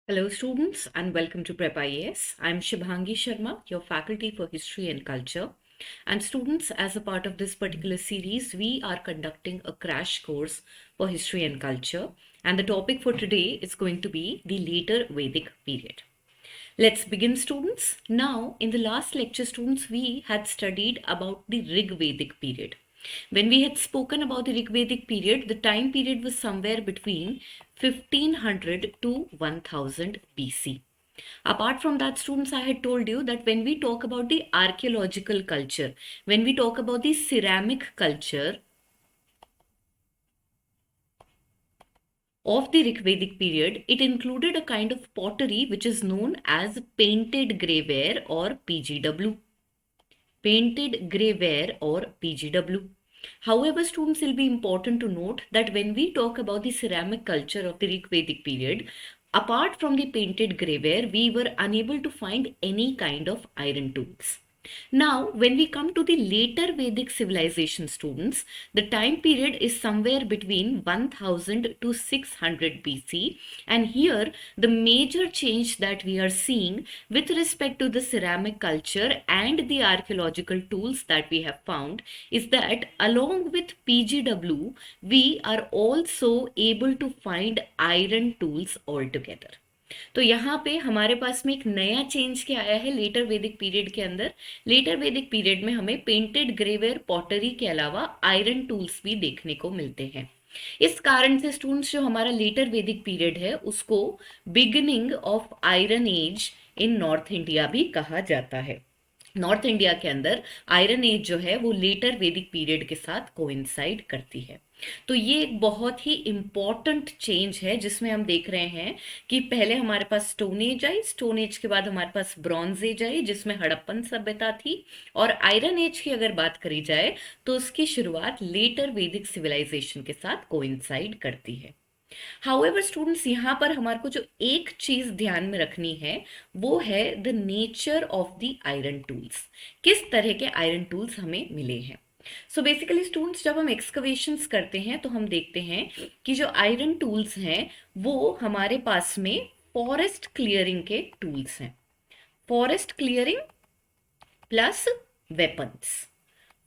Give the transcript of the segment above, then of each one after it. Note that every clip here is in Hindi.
Hello students and welcome to Prep IAS. I'm Shibhangi Sharma, your faculty for History and Culture. And students, as a part of this particular series, we are conducting a crash course for History and Culture. And the topic for today is going to be the later Vedic period. Let's begin, students. Now, in the last lecture, students, we had studied about the Rig Vedic period. When we had spoken about the Rig Vedic period, the time period was somewhere between 1500 to 1000 BC. Apart from that, students, I had told you that when we talk about the archaeological culture, when we talk about the ceramic culture of the Rig Vedic period, it included a kind of pottery which is known as painted greyware or PGW. Painted greyware or PGW. However, students, it will be important to note that when we talk about the ceramic culture of the Rig Vedic period, apart from the painted greyware, we were unable to find any kind of iron tools. Now, when we come to the later Vedic civilization, students, the time period is somewhere between 1000 to 600 BC. And here, the major change that we are seeing with respect to the ceramic culture and the archaeological tools that we have found is that along with PGW, we are also able to find iron tools altogether. तो यहाँ पे हमारे पास में एक नया चेंज क्या आया है लेटर वैदिक पीरियड के अंदर। लेटर वैदिक पीरियड में हमें पेंटेड ग्रेवेयर पॉटरी के अलावा आयरन टूल्स भी देखने को मिलते हैं। इस कारण से स्टूडेंट्स, जो हमारा लेटर वैदिक पीरियड है उसको beginning of iron age in north India भी कहा जाता है। नॉर्थ इंडिया के अंदर आयरन एज जो है वो लेटर वैदिक पीरियड के साथ कोइंसाइड करती है। तो ये एक बहुत ही इंपॉर्टेंट चेंज है जिसमें हम देख रहे हैं कि पहले हमारे पास स्टोन एज आई, स्टोन एज के बाद हमारे पास ब्रॉन्ज एज आई जिसमें हड़प्पन सभ्यता थी, और आयरन एज की अगर बात करी जाए तो उसकी शुरुआत लेटर वैदिक सिविलाइजेशन के साथ कोइंसाइड करती है। हाउएवर स्टूडेंट्स, यहाँ पर हमारे को जो एक चीज ध्यान में रखनी है वो है the nature of the iron tools. किस तरह के आयरन टूल्स हमें मिले हैं। सो बेसिकली स्टूडेंट्स, जब हम एक्सकवेशंस करते हैं तो हम देखते हैं कि जो आयरन टूल्स हैं वो हमारे पास में फॉरेस्ट क्लियरिंग के टूल्स हैं। Forest clearing plus weapons,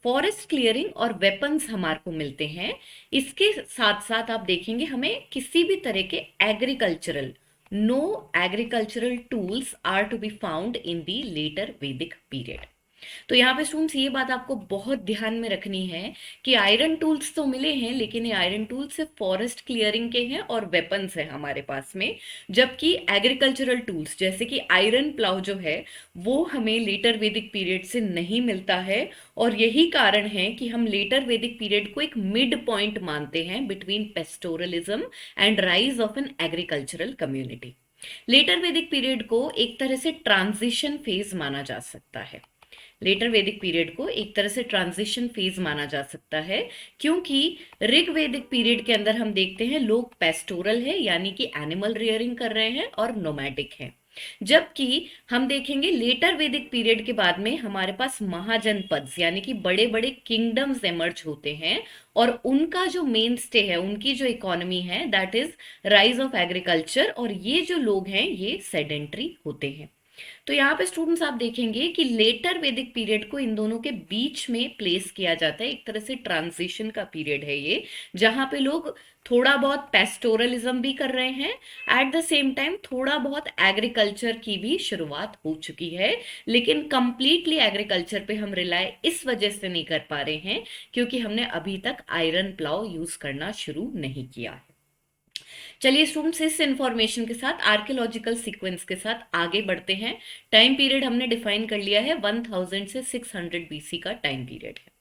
forest clearing और वेपन्स हमारे को मिलते हैं। इसके साथ साथ आप देखेंगे हमें किसी भी तरह के agricultural, no agricultural tools are to be found in the later वैदिक पीरियड। तो यहाँ पे स्टूडेंट्स ये बात आपको बहुत ध्यान में रखनी है कि आयरन टूल्स तो मिले हैं लेकिन ये आयरन टूल्स सिर्फ फॉरेस्ट क्लियरिंग के हैं और वेपन्स है हमारे पास में, जबकि एग्रीकल्चरल टूल्स जैसे कि आयरन प्लाउ जो है वो हमें लेटर वैदिक पीरियड से नहीं मिलता है। और यही कारण है कि हम लेटर वैदिक पीरियड को एक मिड पॉइंट मानते हैं between pastoralism and rise of an agricultural community. Later वैदिक पीरियड को एक तरह से ट्रांजिशन फेज माना जा सकता है। लेटर वैदिक पीरियड को एक तरह से ट्रांजिशन फेज माना जा सकता है क्योंकि ऋग वैदिक पीरियड के अंदर हम देखते हैं लोग पेस्टोरल है यानी कि एनिमल रियरिंग कर रहे हैं और नोमैडिक हैं, जबकि हम देखेंगे लेटर वैदिक पीरियड के बाद में हमारे पास महाजनपद यानी कि बड़े बड़े किंगडम्स एमर्ज होते हैं और उनका जो मेन स्टे है, उनकी जो इकोनॉमी है that is rise of agriculture, और ये जो लोग हैं ये सेडेंट्री होते हैं। तो यहाँ पे स्टूडेंट्स आप देखेंगे कि लेटर वैदिक पीरियड को इन दोनों के बीच में प्लेस किया जाता है। एक तरह से ट्रांजिशन का पीरियड है ये, जहां पे लोग थोड़ा बहुत पेस्टोरलिज्म भी कर रहे हैं, एट द सेम टाइम थोड़ा बहुत एग्रीकल्चर की भी शुरुआत हो चुकी है, लेकिन कंप्लीटली एग्रीकल्चर पे हम रिलाय इस वजह से नहीं कर पा रहे हैं क्योंकि हमने अभी तक आयरन प्लाउ यूज करना शुरू नहीं किया है। चलिए स्टूडेंट्स, इस इंफॉर्मेशन के साथ आर्कियोलॉजिकल सीक्वेंस के साथ आगे बढ़ते हैं। टाइम पीरियड हमने डिफाइन कर लिया है 1000 से 600 बीसी का टाइम पीरियड है।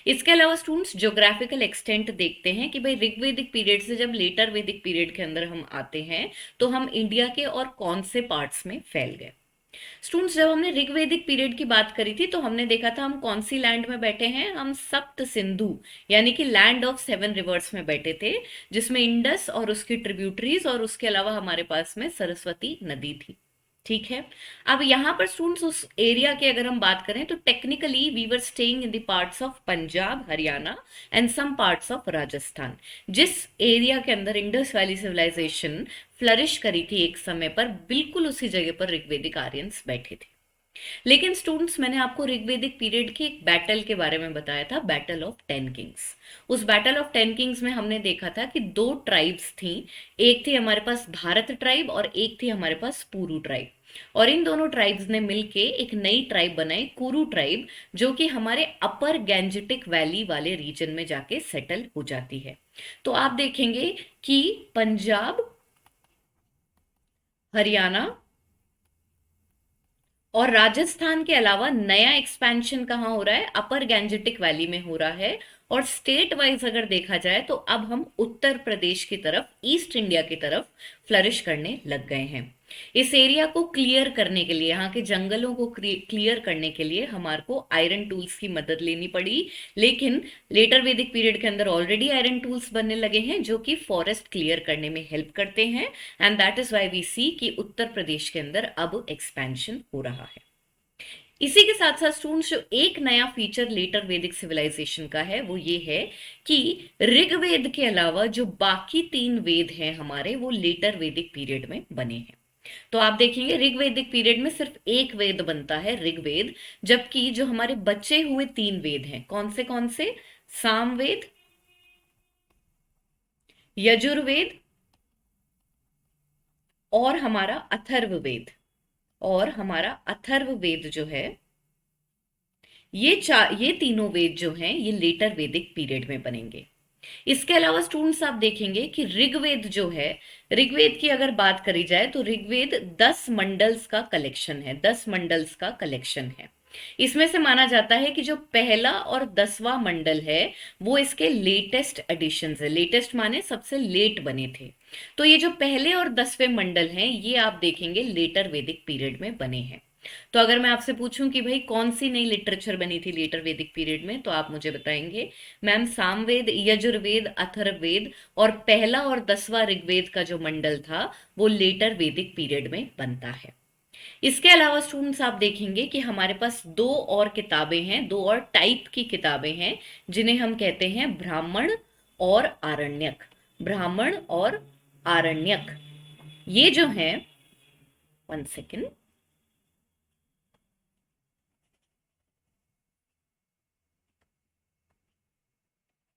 इसके अलावा स्टूडेंट्स ज्योग्राफिकल एक्सटेंट देखते हैं कि भाई ऋग्वेदिक पीरियड से जब लेटर वैदिक पीरियड के अंदर हम आते हैं तो हम इंडिया के और कौन से पार्ट्स में फैल गए। स्टूडेंट्स, जब हमने ऋग्वेदिक पीरियड की बात करी थी तो हमने देखा था हम कौन सी लैंड में बैठे हैं, हम सप्त सिंधु यानी कि लैंड ऑफ 7 रिवर्स में बैठे थे, जिसमें इंडस और उसकी ट्रिब्यूटरीज और उसके अलावा हमारे पास में सरस्वती नदी थी। ठीक है। अब यहाँ पर स्टूडेंट्स उस एरिया की अगर हम बात करें तो technically we were staying in the parts of Punjab, Haryana and some parts of Rajasthan. जिस एरिया के अंदर इंडस वैली सिविलाइजेशन फ्लरिश करी थी एक समय पर, बिल्कुल उसी जगह पर ऋग्वेदिक आर्यंस बैठे थे। लेकिन स्टूडेंट्स, मैंने आपको ऋग्वेदिक पीरियड की एक बैटल के बारे में बताया था, बैटल ऑफ टेन किंग्स। उस बैटल ऑफ टेन किंग्स में हमने देखा था कि दो ट्राइब्स थी। एक थी हमारे पास भारत ट्राइब और एक थी हमारे पास पुरु ट्राइब। और इन दोनों ट्राइब्स ने मिलके एक नई ट्राइब बनाई, कुरु ट्राइब, जो कि हमारे अपर गैंजेटिक वैली वाले रीजन में जाके सेटल हो जाती है। तो आप देखेंगे कि पंजाब, हरियाणा और राजस्थान के अलावा नया एक्सपेंशन कहाँ हो रहा है? अपर गैंजेटिक वैली में हो रहा है। और स्टेट वाइज अगर देखा जाए तो अब हम उत्तर प्रदेश की तरफ, ईस्ट इंडिया की तरफ फ्लरिश करने लग गए हैं। इस एरिया को क्लियर करने के लिए, यहाँ के जंगलों को क्लियर करने के लिए हमारे को आयरन टूल्स की मदद लेनी पड़ी। लेकिन लेटर वैदिक पीरियड के अंदर ऑलरेडी आयरन टूल्स बनने लगे हैं जो कि फॉरेस्ट क्लियर करने में हेल्प करते हैं। And that is why we see कि उत्तर प्रदेश के अंदर अब एक्सपेंशन हो रहा है। इसी के साथ साथ स्टूडेंट्स, जो एक नया फीचर लेटर वैदिक सिविलाइजेशन का है वो ये है कि ऋग्वेद के अलावा जो बाकी तीन वेद हैं हमारे, वो लेटर वैदिक पीरियड में बने हैं। तो आप देखेंगे ऋग्वेदिक पीरियड में सिर्फ एक वेद बनता है, ऋग्वेद। जबकि जो हमारे बचे हुए तीन वेद हैं, कौन से? सामवेद, यजुर्वेद और हमारा अथर्ववेद। और हमारा अथर्ववेद जो है, ये तीनों वेद जो हैं ये लेटर वैदिक पीरियड में बनेंगे। इसके अलावा स्टूडेंट्स आप देखेंगे कि ऋग्वेद जो है, ऋग्वेद की अगर बात करी जाए तो ऋग्वेद 10 मंडल्स का कलेक्शन है, 10 मंडल्स का कलेक्शन है। इसमें से माना जाता है कि जो पहला और 10वां मंडल है वो इसके लेटेस्ट एडिशंस है। लेटेस्ट माने सबसे लेट बने थे। तो ये जो पहले और 10वें मंडल हैं ये आप देखेंगे लेटर वैदिक पीरियड में बने हैं। तो अगर मैं आपसे पूछूं कि भाई कौन सी नई लिटरेचर बनी थी लेटर वैदिक पीरियड में, तो आप मुझे बताएंगे मैम सामवेद, यजुर्वेद, अथर्ववेद और पहला और 10वां ऋग्वेद का जो मंडल था वो लेटर वैदिक पीरियड में बनता है। इसके अलावा स्टूडेंट्स आप देखेंगे कि हमारे पास दो और किताबें हैं, दो और टाइप की किताबें हैं जिन्हें हम कहते हैं ब्राह्मण और आरण्यक। ब्राह्मण और आरण्यक, ये जो है, वन सेकेंड,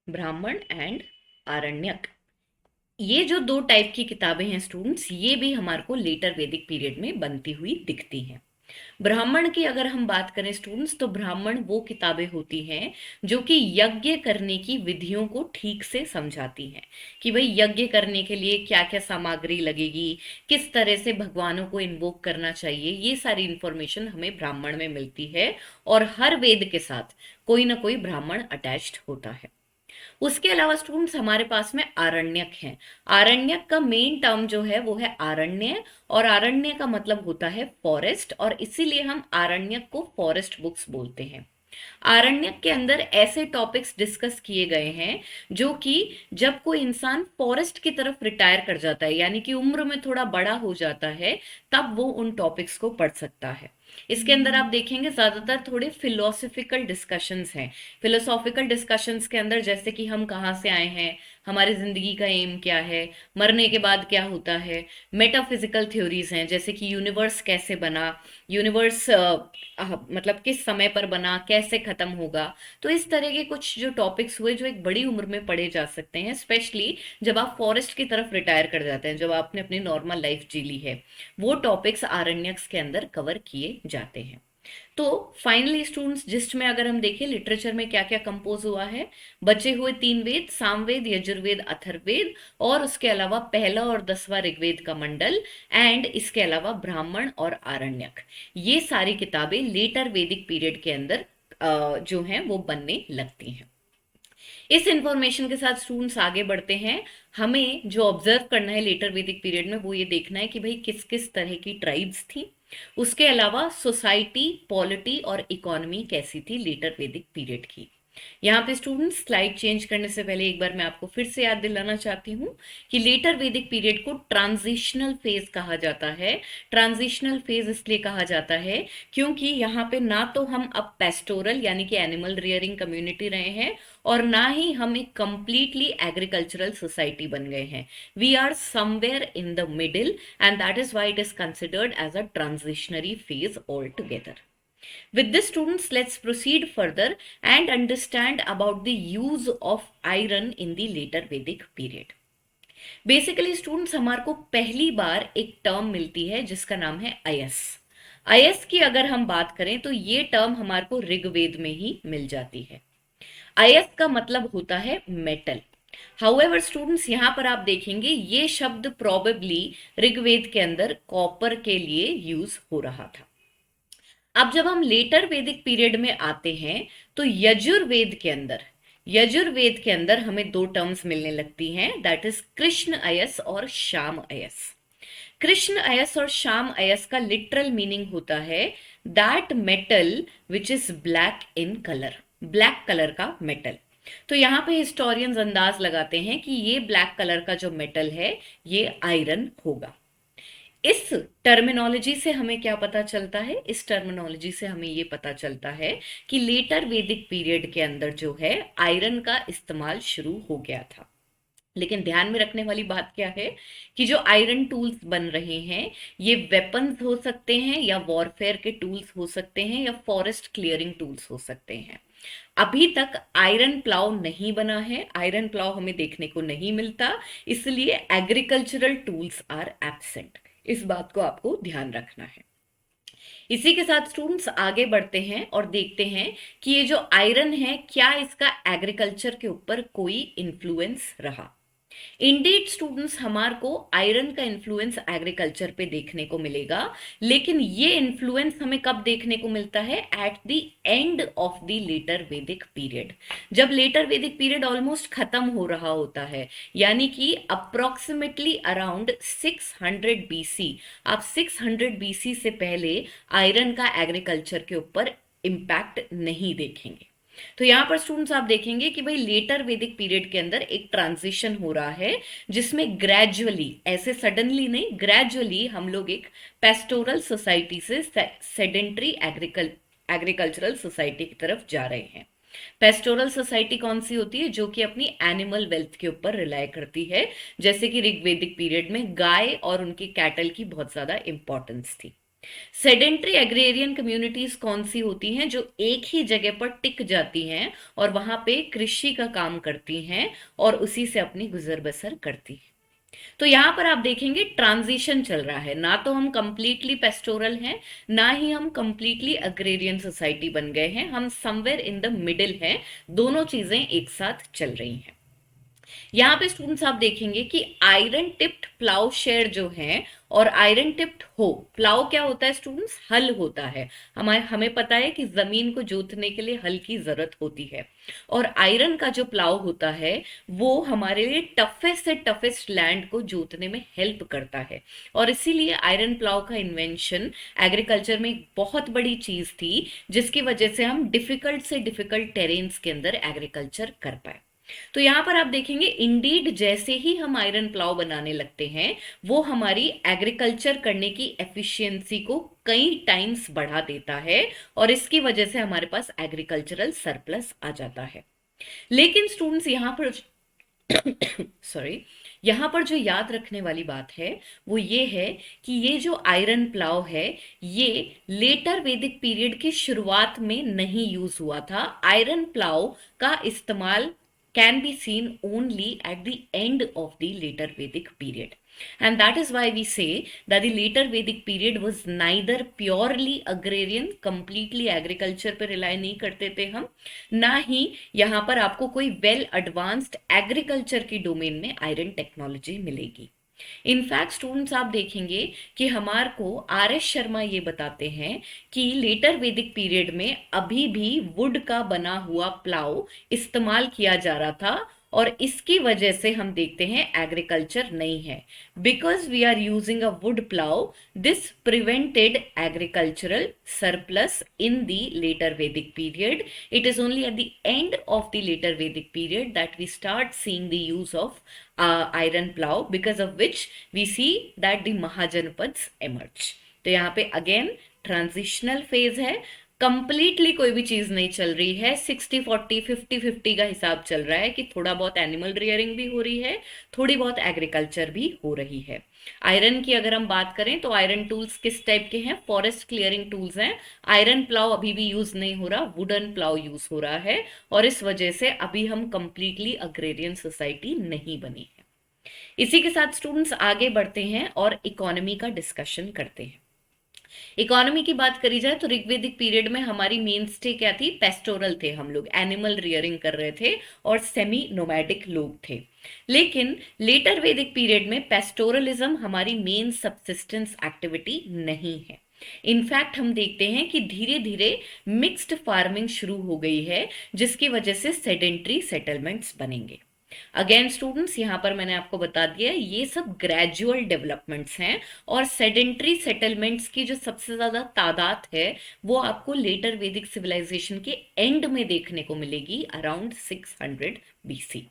ब्राह्मण एंड आरण्यक, ये जो दो टाइप की किताबें हैं स्टूडेंट्स, ये भी हमारे को लेटर वैदिक पीरियड में बनती हुई दिखती हैं। ब्राह्मण की अगर हम बात करें स्टूडेंट्स, तो ब्राह्मण वो किताबें होती हैं जो कि यज्ञ करने की विधियों को ठीक से समझाती हैं कि भाई यज्ञ करने के लिए क्या क्या सामग्री लगेगी, किस तरह से भगवानों को इन्वोक करना चाहिए, ये सारी इंफॉर्मेशन हमें ब्राह्मण में मिलती है। और हर वेद के साथ कोई ना कोई ब्राह्मण अटैच्ड होता है। उसके अलावा स्टूडेंट्स हमारे पास में आरण्यक हैं। आरण्यक का मेन टर्म जो है वो है आरण्य, और आरण्य का मतलब होता है फॉरेस्ट, और इसीलिए हम आरण्यक को फॉरेस्ट बुक्स बोलते हैं। आरण्यक के अंदर ऐसे टॉपिक्स डिस्कस किए गए हैं जो कि जब कोई इंसान फॉरेस्ट की तरफ रिटायर कर जाता है, यानी कि उम्र में थोड़ा बड़ा हो जाता है, तब वो उन टॉपिक्स को पढ़ सकता है। इसके अंदर आप देखेंगे ज्यादातर थोड़े फिलोसॉफिकल डिस्कशंस हैं। फिलोसॉफिकल डिस्कशंस के अंदर जैसे कि हम कहाँ से आए हैं, हमारी जिंदगी का एम क्या है, मरने के बाद क्या होता है। मेटाफिजिकल थ्योरीज हैं जैसे कि यूनिवर्स कैसे बना, यूनिवर्स मतलब किस समय पर बना, कैसे खत्म होगा। तो इस तरह के कुछ जो टॉपिक्स हुए जो एक बड़ी उम्र में पढ़े जा सकते हैं, स्पेशली जब आप फॉरेस्ट की तरफ रिटायर कर जाते हैं, जब आपने अपनी नॉर्मल लाइफ जी ली है, वो टॉपिक्स आरण्यक्स के अंदर कवर किए जाते हैं। तो फाइनली स्टूडेंट्स, जिस्ट में अगर हम देखें लिटरेचर में क्या क्या कंपोज हुआ है, बचे हुए तीन वेद, सामवेद, यजुर्वेद, अथर्ववेद, और उसके अलावा पहला और 10वां ऋग्वेद का मंडल, एंड इसके अलावा ब्राह्मण और आरण्यक, ये सारी किताबें लेटर वैदिक पीरियड के अंदर जो हैं वो बनने लगती हैं। इस इंफॉर्मेशन के साथ स्टूडेंट्स आगे बढ़ते हैं। हमें जो ऑब्जर्व करना है लेटर वैदिक पीरियड में वो ये देखना है कि भाई किस किस तरह की ट्राइब्स थी। उसके अलावा सोसाइटी, पॉलिटी और इकोनॉमी कैसी थी लेटर वैदिक पीरियड की। यहाँ पे स्टूडेंट्स स्लाइड चेंज करने से पहले एक बार मैं आपको फिर से याद दिलाना चाहती हूँ कि लेटर वैदिक पीरियड को ट्रांजिशनल फेज कहा जाता है। ट्रांजिशनल फेज इसलिए कहा जाता है क्योंकि यहाँ पे ना तो हम अब पेस्टोरल यानी कि एनिमल रियरिंग कम्युनिटी रहे हैं और ना ही हम एक कंप्लीटली एग्रीकल्चरल सोसाइटी बन गए हैं। We are somewhere in the middle and that is why it is considered as a transitionary phase all together. With this, students, let's proceed further and understand about the use of iron in the later Vedic period. Basically students हमारे को पहली बार एक टर्म मिलती है जिसका नाम है अयस। अयस की अगर हम बात करें तो ये टर्म हमारे को ऋग्वेद में ही मिल जाती है। अयस का मतलब होता है मेटल। हाउएवर स्टूडेंट्स यहाँ पर आप देखेंगे ये शब्द प्रोबेबली ऋग्वेद के अंदर कॉपर के लिए यूज हो रहा था। अब जब हम लेटर वैदिक पीरियड में आते हैं तो यजुर्वेद के अंदर हमें दो टर्म्स मिलने लगती हैं, दैट इज कृष्ण अयस और श्याम अयस। कृष्ण अयस और श्याम अयस का लिटरल मीनिंग होता है that metal which is black in colour, black colour का मेटल। तो यहाँ पे हिस्टोरियंस अंदाज लगाते हैं कि ये ब्लैक कलर का जो मेटल है ये आयरन होगा। इस टर्मिनोलॉजी से हमें क्या पता चलता है? इस टर्मिनोलॉजी से हमें ये पता चलता है कि लेटर वैदिक पीरियड के अंदर जो है आयरन का इस्तेमाल शुरू हो गया था। लेकिन ध्यान में रखने वाली बात क्या है कि जो आयरन टूल्स बन रहे हैं ये वेपन्स हो सकते हैं या वॉरफेयर के टूल्स हो सकते हैं या फॉरेस्ट क्लियरिंग टूल्स हो सकते हैं। अभी तक आयरन प्लाव नहीं बना है, आयरन प्लाव हमें देखने को नहीं मिलता, इसलिए एग्रीकल्चरल टूल्स आर एब्सेंट। इस बात को आपको ध्यान रखना है। इसी के साथ स्टूडेंट्स आगे बढ़ते हैं और देखते हैं कि ये जो आयरन है क्या इसका एग्रीकल्चर के ऊपर कोई इन्फ्लुएंस रहा। इंडीड स्टूडेंट्स हमार को आयरन का इन्फ्लुएंस एग्रीकल्चर पे देखने को मिलेगा, लेकिन ये इन्फ्लुएंस हमें कब देखने को मिलता है? At the end of the later वैदिक पीरियड। जब लेटर वैदिक पीरियड ऑलमोस्ट खत्म हो रहा होता है, यानी कि अप्रोक्सीमेटली अराउंड 600 बीसी। आप 600 बीसी से पहले आयरन का एग्रीकल्चर के ऊपर इंपैक्ट नहीं देखेंगे। तो यहां पर स्टूडेंट्स आप देखेंगे कि भाई लेटर वैदिक पीरियड के अंदर एक ट्रांजिशन हो रहा है जिसमें ग्रेजुअली, ऐसे सडनली नहीं, ग्रेजुअली हम लोग एक पेस्टोरल सोसाइटी से सेडेंट्री एग्रीकल्चरल सोसाइटी की तरफ जा रहे हैं। पेस्टोरल सोसाइटी कौन सी होती है? जो कि अपनी एनिमल वेल्थ के ऊपर रिलाय करती है, जैसे कि ऋग्वेदिक पीरियड में गाय और उनकी कैटल की बहुत ज्यादा इंपॉर्टेंस थी। सेडेंट्री एग्रेरियन कम्युनिटीज कौन सी होती हैं? जो एक ही जगह पर टिक जाती हैं और वहां पे कृषि का काम करती हैं और उसी से अपनी गुजर बसर करती हैं। तो यहां पर आप देखेंगे ट्रांजिशन चल रहा है, ना तो हम कंप्लीटली पेस्टोरल हैं ना ही हम कंप्लीटली अग्रेरियन सोसाइटी बन गए हैं, हम समवेयर इन द मिडिल हैं। दोनों चीजें एक साथ चल रही हैं। यहाँ पे स्टूडेंट्स आप देखेंगे कि आयरन टिप्ड प्लाउ शेयर जो है और आयरन टिप्ड हो, प्लाउ क्या होता है स्टूडेंट्स? हल होता है। हमें पता है कि जमीन को जोतने के लिए हल की जरूरत होती है, और आयरन का जो प्लाउ होता है वो हमारे लिए टफेस्ट से टफेस्ट लैंड को जोतने में हेल्प करता है। और इसीलिए आयरन प्लाउ का इन्वेंशन एग्रीकल्चर में एक बहुत बड़ी चीज थी, जिसकी वजह से हम डिफिकल्ट से डिफिकल्ट टेरेन्स के अंदर एग्रीकल्चर कर पाए। तो यहां पर आप देखेंगे इंडीड जैसे ही हम आयरन प्लाव बनाने लगते हैं वो हमारी एग्रीकल्चर करने की एफिशिएंसी को कई टाइम्स बढ़ा देता है और इसकी वजह से हमारे पास एग्रीकल्चरल सरप्लस आ जाता है। लेकिन स्टूडेंट्स यहां पर सॉरी, यहां पर जो याद रखने वाली बात है वो ये है कि ये जो आयरन प्लाव है ये लेटर वैदिक पीरियड की शुरुआत में नहीं यूज हुआ था। आयरन प्लाव का इस्तेमाल can be seen only at the end of the later Vedic period. And that is why we say that the later Vedic period was neither purely agrarian, completely agriculture पे rely नहीं करते थे हम, ना ही यहाँ पर आपको कोई well advanced agriculture की डोमेन में आयरन टेक्नोलॉजी मिलेगी। इनफैक्ट स्टूडेंट्स आप देखेंगे कि हमार को आर एस शर्मा ये बताते हैं कि लेटर वैदिक पीरियड में अभी भी वुड का बना हुआ प्लाव इस्तेमाल किया जा रहा था और इसकी वजह से हम देखते हैं एग्रीकल्चर नहीं है। Because we are using a wood plough, this prevented agricultural surplus in the later वैदिक period. It is only at the end of the later Vedic period that we start seeing the use of iron plow, because of which we see that the Mahajanapads emerge. तो यहाँ पे अगेन ट्रांजिशनल फेज है, कंप्लीटली कोई भी चीज नहीं चल रही है, 60-40 50-50 का हिसाब चल रहा है कि थोड़ा बहुत एनिमल रियरिंग भी हो रही है, थोड़ी बहुत एग्रीकल्चर भी हो रही है. आयरन की अगर हम बात करें तो आयरन टूल्स किस टाइप के हैं? फॉरेस्ट क्लियरिंग टूल्स हैं. आयरन प्लाउ अभी भी यूज नहीं हो रहा, वुडन प्लाउ यूज हो रहा है, और इस वजह से अभी हम कंप्लीटली अग्रेरियन सोसाइटी नहीं बनी है. इसी के साथ स्टूडेंट्स आगे बढ़ते हैं और इकोनॉमी का डिस्कशन करते हैं. इकोनॉमी की बात करी जाए तो ऋग्वेदिक पीरियड में हमारी मेन स्टे क्या थी? पेस्टोरल थे, हम लोग एनिमल रियरिंग कर रहे थे और सेमी नोमैडिक लोग थे. लेकिन लेटर वैदिक पीरियड में पेस्टोरलिज्म हमारी मेन सबसिस्टेंस एक्टिविटी नहीं है. इनफैक्ट हम देखते हैं कि धीरे धीरे मिक्स्ड फार्मिंग शुरू हो गई है, जिसकी वजह से सेडेंट्री सेटलमेंट्स बनेंगे. अगेन स्टूडेंट्स, यहां पर मैंने आपको बता दिया ये सब ग्रेजुअल डेवलपमेंट्स हैं, और सेडेंट्री सेटलमेंट्स की जो सबसे ज्यादा तादाद है वो आपको लेटर वैदिक सिविलाइजेशन के एंड में देखने को मिलेगी, अराउंड 600 बीसी.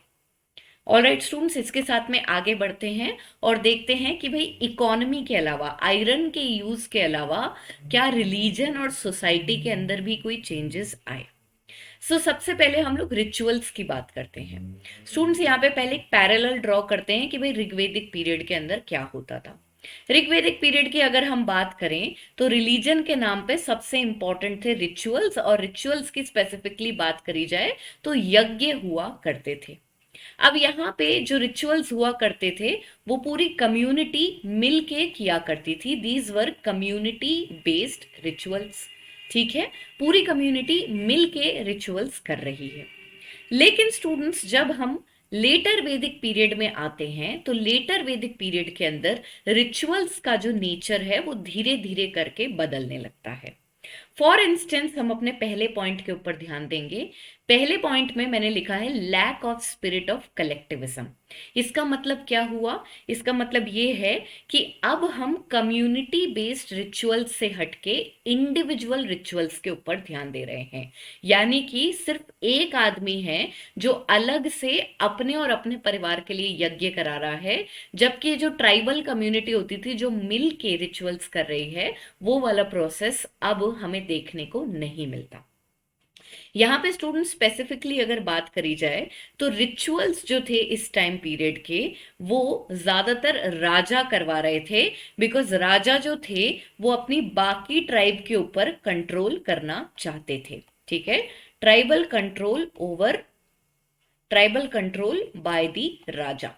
ऑलराइट स्टूडेंट्स, इसके साथ में आगे बढ़ते हैं और देखते हैं कि भाई इकोनॉमी के अलावा, आयरन के यूज के अलावा क्या रिलीजन और सोसाइटी के अंदर भी कोई चेंजेस आए. सबसे पहले हम लोग रिचुअल्स की बात करते हैं. स्टूडेंट्स यहाँ पे पहले एक पैरेलल ड्रॉ करते हैं कि भाई ऋग्वेदिक पीरियड के अंदर क्या होता था. ऋग्वेदिक पीरियड की अगर हम बात करें तो रिलीजन के नाम पे सबसे इंपॉर्टेंट थे रिचुअल्स, और रिचुअल्स की स्पेसिफिकली बात करी जाए तो यज्ञ हुआ करते थे. अब यहाँ पे जो रिचुअल्स हुआ करते थे वो पूरी कम्युनिटी मिल के किया करती थी. These were community based rituals. ठीक है, पूरी कम्युनिटी मिल के रिचुअल्स कर रही है. लेकिन स्टूडेंट्स जब हम लेटर वैदिक पीरियड में आते हैं तो लेटर वैदिक पीरियड के अंदर रिचुअल्स का जो नेचर है वो धीरे धीरे करके बदलने लगता है. फॉर इंस्टेंस हम अपने पहले पॉइंट के ऊपर ध्यान देंगे. पहले पॉइंट में मैंने लिखा है lack of spirit of collectivism. इसका मतलब क्या हुआ? इसका मतलब ये है कि अब हम कम्युनिटी बेस्ड रिचुअल्स से हटके इंडिविजुअल रिचुअल्स के ऊपर ध्यान दे रहे हैं. यानी कि सिर्फ एक आदमी है जो अलग से अपने और अपने परिवार के लिए यज्ञ करा रहा है, जबकि जो ट्राइबल कम्युनिटी होती थी जो मिल के रिचुअल्स कर रही है, वो वाला प्रोसेस अब हमें देखने को नहीं मिलता. यहाँ पे स्टूडेंट स्पेसिफिकली अगर बात करी जाए तो रिचुअल्स जो थे इस टाइम पीरियड के वो ज्यादातर राजा करवा रहे थे, बिकॉज राजा जो थे वो अपनी बाकी ट्राइब के ऊपर कंट्रोल करना चाहते थे. ठीक है, tribal control by the Raja.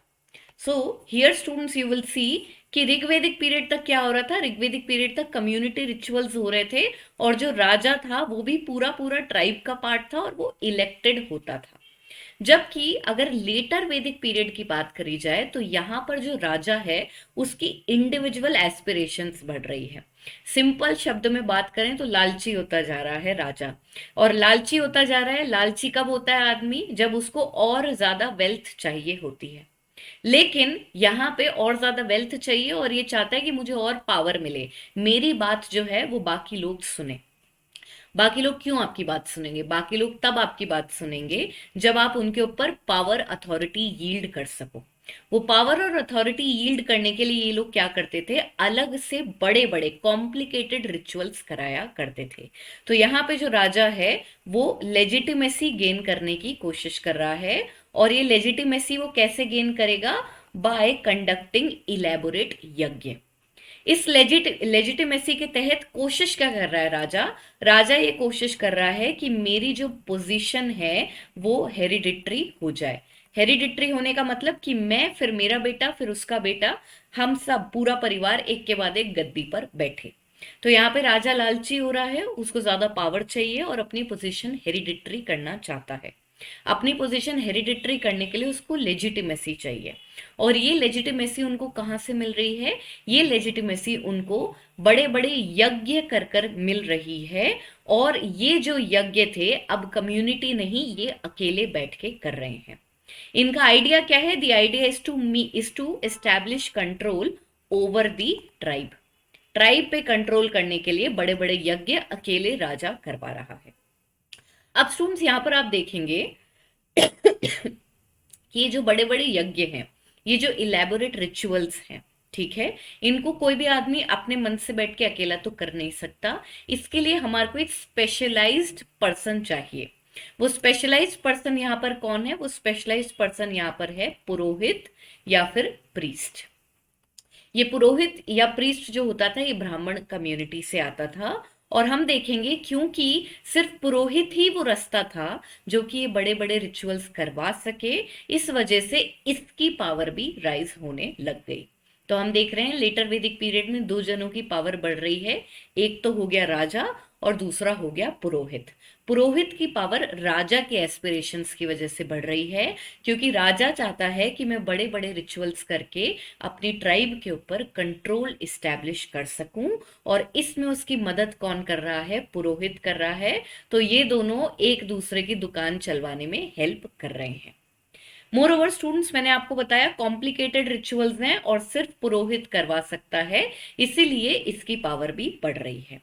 So here students you will see कि ऋग्वेदिक पीरियड तक क्या हो रहा था? ऋग्वेदिक पीरियड तक कम्युनिटी रिचुअल्स हो रहे थे, और जो राजा था वो भी पूरा पूरा ट्राइब का पार्ट था और वो इलेक्टेड होता था. जबकि अगर लेटर वैदिक पीरियड की बात करी जाए तो यहाँ पर जो राजा है उसकी इंडिविजुअल एस्पिरेशंस बढ़ रही है. सिंपल शब्द में बात करें तो लालची होता जा रहा है राजा, और लालची होता जा रहा है. लालची कब होता है आदमी? जब उसको और ज्यादा वेल्थ चाहिए होती है. लेकिन यहाँ पे और ज्यादा वेल्थ चाहिए और ये चाहता है कि मुझे और पावर मिले, मेरी बात जो है वो बाकी लोग सुने. बाकी लोग क्यों आपकी बात सुनेंगे? बाकी लोग तब आपकी बात सुनेंगे जब आप उनके ऊपर पावर अथॉरिटी यील्ड कर सको. वो पावर और अथॉरिटी यील्ड करने के लिए ये लोग क्या करते थे? अलग से बड़े बड़े कॉम्प्लिकेटेड रिचुअल्स कराया करते थे. तो यहाँ पे जो राजा है वो लेजिटिमेसी गेन करने की कोशिश कर रहा है, और ये लेजिटिमेसी वो कैसे गेन करेगा? बाय कंडक्टिंग इलेबोरेट यज्ञ. इस लेजिटिमेसी के तहत कोशिश क्या कर रहा है राजा? राजा ये कोशिश कर रहा है कि मेरी जो पोजीशन है वो हेरिडिटरी हो जाए. हेरिडिटरी होने का मतलब कि मैं, फिर मेरा बेटा, फिर उसका बेटा, हम सब पूरा परिवार एक के बाद एक गद्दी पर बैठे. तो यहाँ पे राजा लालची हो रहा है, उसको ज्यादा पावर चाहिए और अपनी पोजीशन हेरिडिटरी करना चाहता है. अपनी पोजीशन हेरिडिटरी करने के लिए उसको लेजिटिमेसी चाहिए, और ये लेजिटिमेसी उनको कहाँ से मिल रही है? ये लेजिटिमेसी उनको बड़े बड़े यज्ञ कर कर मिल रही है, और ये जो यज्ञ थे अब कम्युनिटी नहीं, ये अकेले बैठ के कर रहे हैं. इनका आइडिया क्या है? The idea is to establish control over the tribe. Tribe पे कंट्रोल करने के लिए बड़े बड़े यज्ञ अकेले राजा करवा रहा है। अब स्टूडेंट्स यहां पर आप देखेंगे कि ये जो बड़े बड़े यज्ञ हैं, ये जो इलेबोरेट रिचुअल्स हैं, ठीक है, इनको कोई भी आदमी अपने मन से बैठ के अकेला तो कर नहीं सकता। इसके लिए हमारे को एक स्पेशलाइज्ड पर्सन चाहिए। वो स्पेशलाइज्ड पर्सन यहाँ पर कौन है? वो स्पेशलाइज्ड पर्सन यहाँ पर है पुरोहित या फिर प्रीस्ट। ये पुरोहित या प्रीस्ट जो होता था, ये ब्राह्मण कम्युनिटी से आता था। और हम देखेंगे क्योंकि सिर्फ पुरोहित ही वो रास्ता था जो कि ये बड़े बड़े रिचुअल्स करवा सके, इस वजह से इसकी पावर भी राइज होने लग गई। तो हम देख रहे हैं लेटर वैदिक पीरियड में दो जनों की पावर बढ़ रही है। एक तो हो गया राजा और दूसरा हो गया पुरोहित। पुरोहित की पावर राजा के एस्पिरेशंस की वजह से बढ़ रही है, क्योंकि राजा चाहता है कि मैं बड़े बड़े रिचुअल्स करके अपनी ट्राइब के ऊपर कंट्रोल इस्टेब्लिश कर सकूं। और इसमें उसकी मदद कौन कर रहा है? पुरोहित कर रहा है। तो ये दोनों एक दूसरे की दुकान चलवाने में हेल्प कर रहे हैं। मोर ओवर स्टूडेंट्स, मैंने आपको बताया कॉम्प्लिकेटेड रिचुअल्स हैं और सिर्फ पुरोहित करवा सकता है, इसीलिए इसकी पावर भी बढ़ रही है।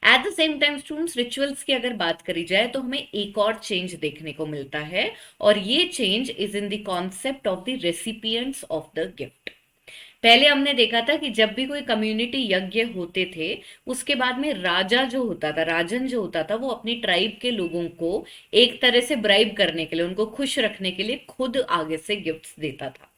At the same time students, rituals की अगर बात करी जाए तो हमें एक और चेंज देखने को मिलता है, और ये change is in the concept of the recipients of the gift. पहले हमने देखा था कि जब भी कोई कम्युनिटी यज्ञ होते थे, उसके बाद में राजा जो होता था, राजन जो होता था, वो अपनी ट्राइब के लोगों को एक तरह से ब्राइब करने के लिए, उनको खुश रखने के लिए खुद आगे से गिफ्ट्स देता था।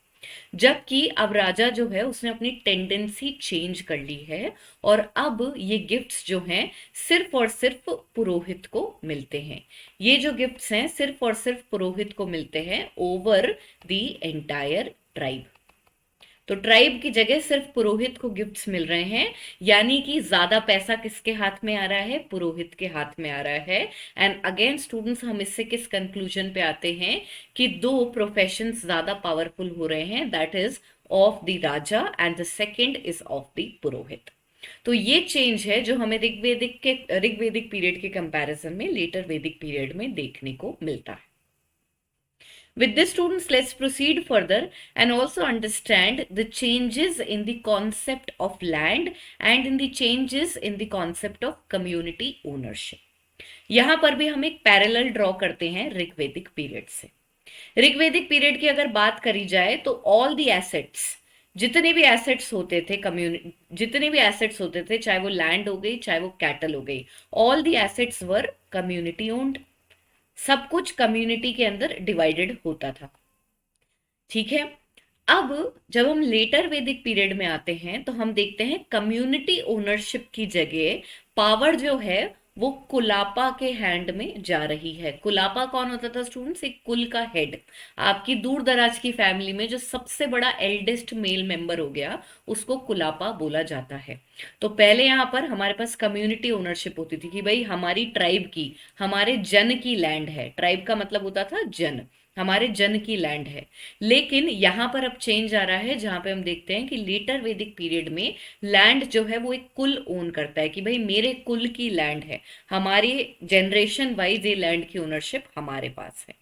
जबकि अब राजा जो है उसने अपनी टेंडेंसी चेंज कर ली है, और अब ये गिफ्ट्स जो हैं सिर्फ और सिर्फ पुरोहित को मिलते हैं। ये जो गिफ्ट्स हैं सिर्फ और सिर्फ पुरोहित को मिलते हैं ओवर द एंटायर ट्राइब। तो ट्राइब की जगह सिर्फ पुरोहित को गिफ्ट्स मिल रहे हैं, यानी कि ज्यादा पैसा किसके हाथ में आ रहा है? पुरोहित के हाथ में आ रहा है। एंड अगेन स्टूडेंट्स, हम इससे किस कंक्लूजन पे आते हैं कि दो प्रोफेशंस ज्यादा पावरफुल हो रहे हैं, that is of the raja and the second is of the purohit. तो ये चेंज है जो हमें ऋग्वेदिक पीरियड के कंपैरिजन में लेटर वैदिक पीरियड में देखने को मिलता है। With this, students, let's proceed further and also understand the changes in the concept of land and in the changes in the concept of community ownership. यहां पर भी हम एक पैरेलल ड्रॉ करते हैं ऋग्वेदिक पीरियड से। ऋग्वेदिक पीरियड की अगर बात करी जाए तो ऑल दी एसेट्स, जितने भी एसेट्स होते थे कम्युनिटी, जितने भी एसेट्स होते थे, चाहे वो लैंड हो गई चाहे वो कैटल हो गई, all the assets were community owned. सब कुछ कम्युनिटी के अंदर डिवाइडेड होता था, ठीक है। अब जब हम लेटर वैदिक पीरियड में आते हैं तो हम देखते हैं कम्युनिटी ओनरशिप की जगह पावर जो है वो कुलापा के हैंड में जा रही है। कुलापा कौन होता था स्टूडेंट्स? एक कुल का हेड। आपकी दूर दराज की फैमिली में जो सबसे बड़ा एल्डेस्ट मेल मेंबर हो गया, उसको कुलापा बोला जाता है। तो पहले यहाँ पर हमारे पास कम्युनिटी ओनरशिप होती थी कि भाई हमारी ट्राइब की, हमारे जन की लैंड है। ट्राइब का मतलब होता था जन, हमारे जन की लैंड है। लेकिन यहां पर अब चेंज आ रहा है, जहां पे हम देखते हैं कि लेटर वैदिक पीरियड में लैंड जो है वो एक कुल ओन करता है कि भाई मेरे कुल की लैंड है, हमारी जनरेशन वाइज ये लैंड की ओनरशिप हमारे पास है।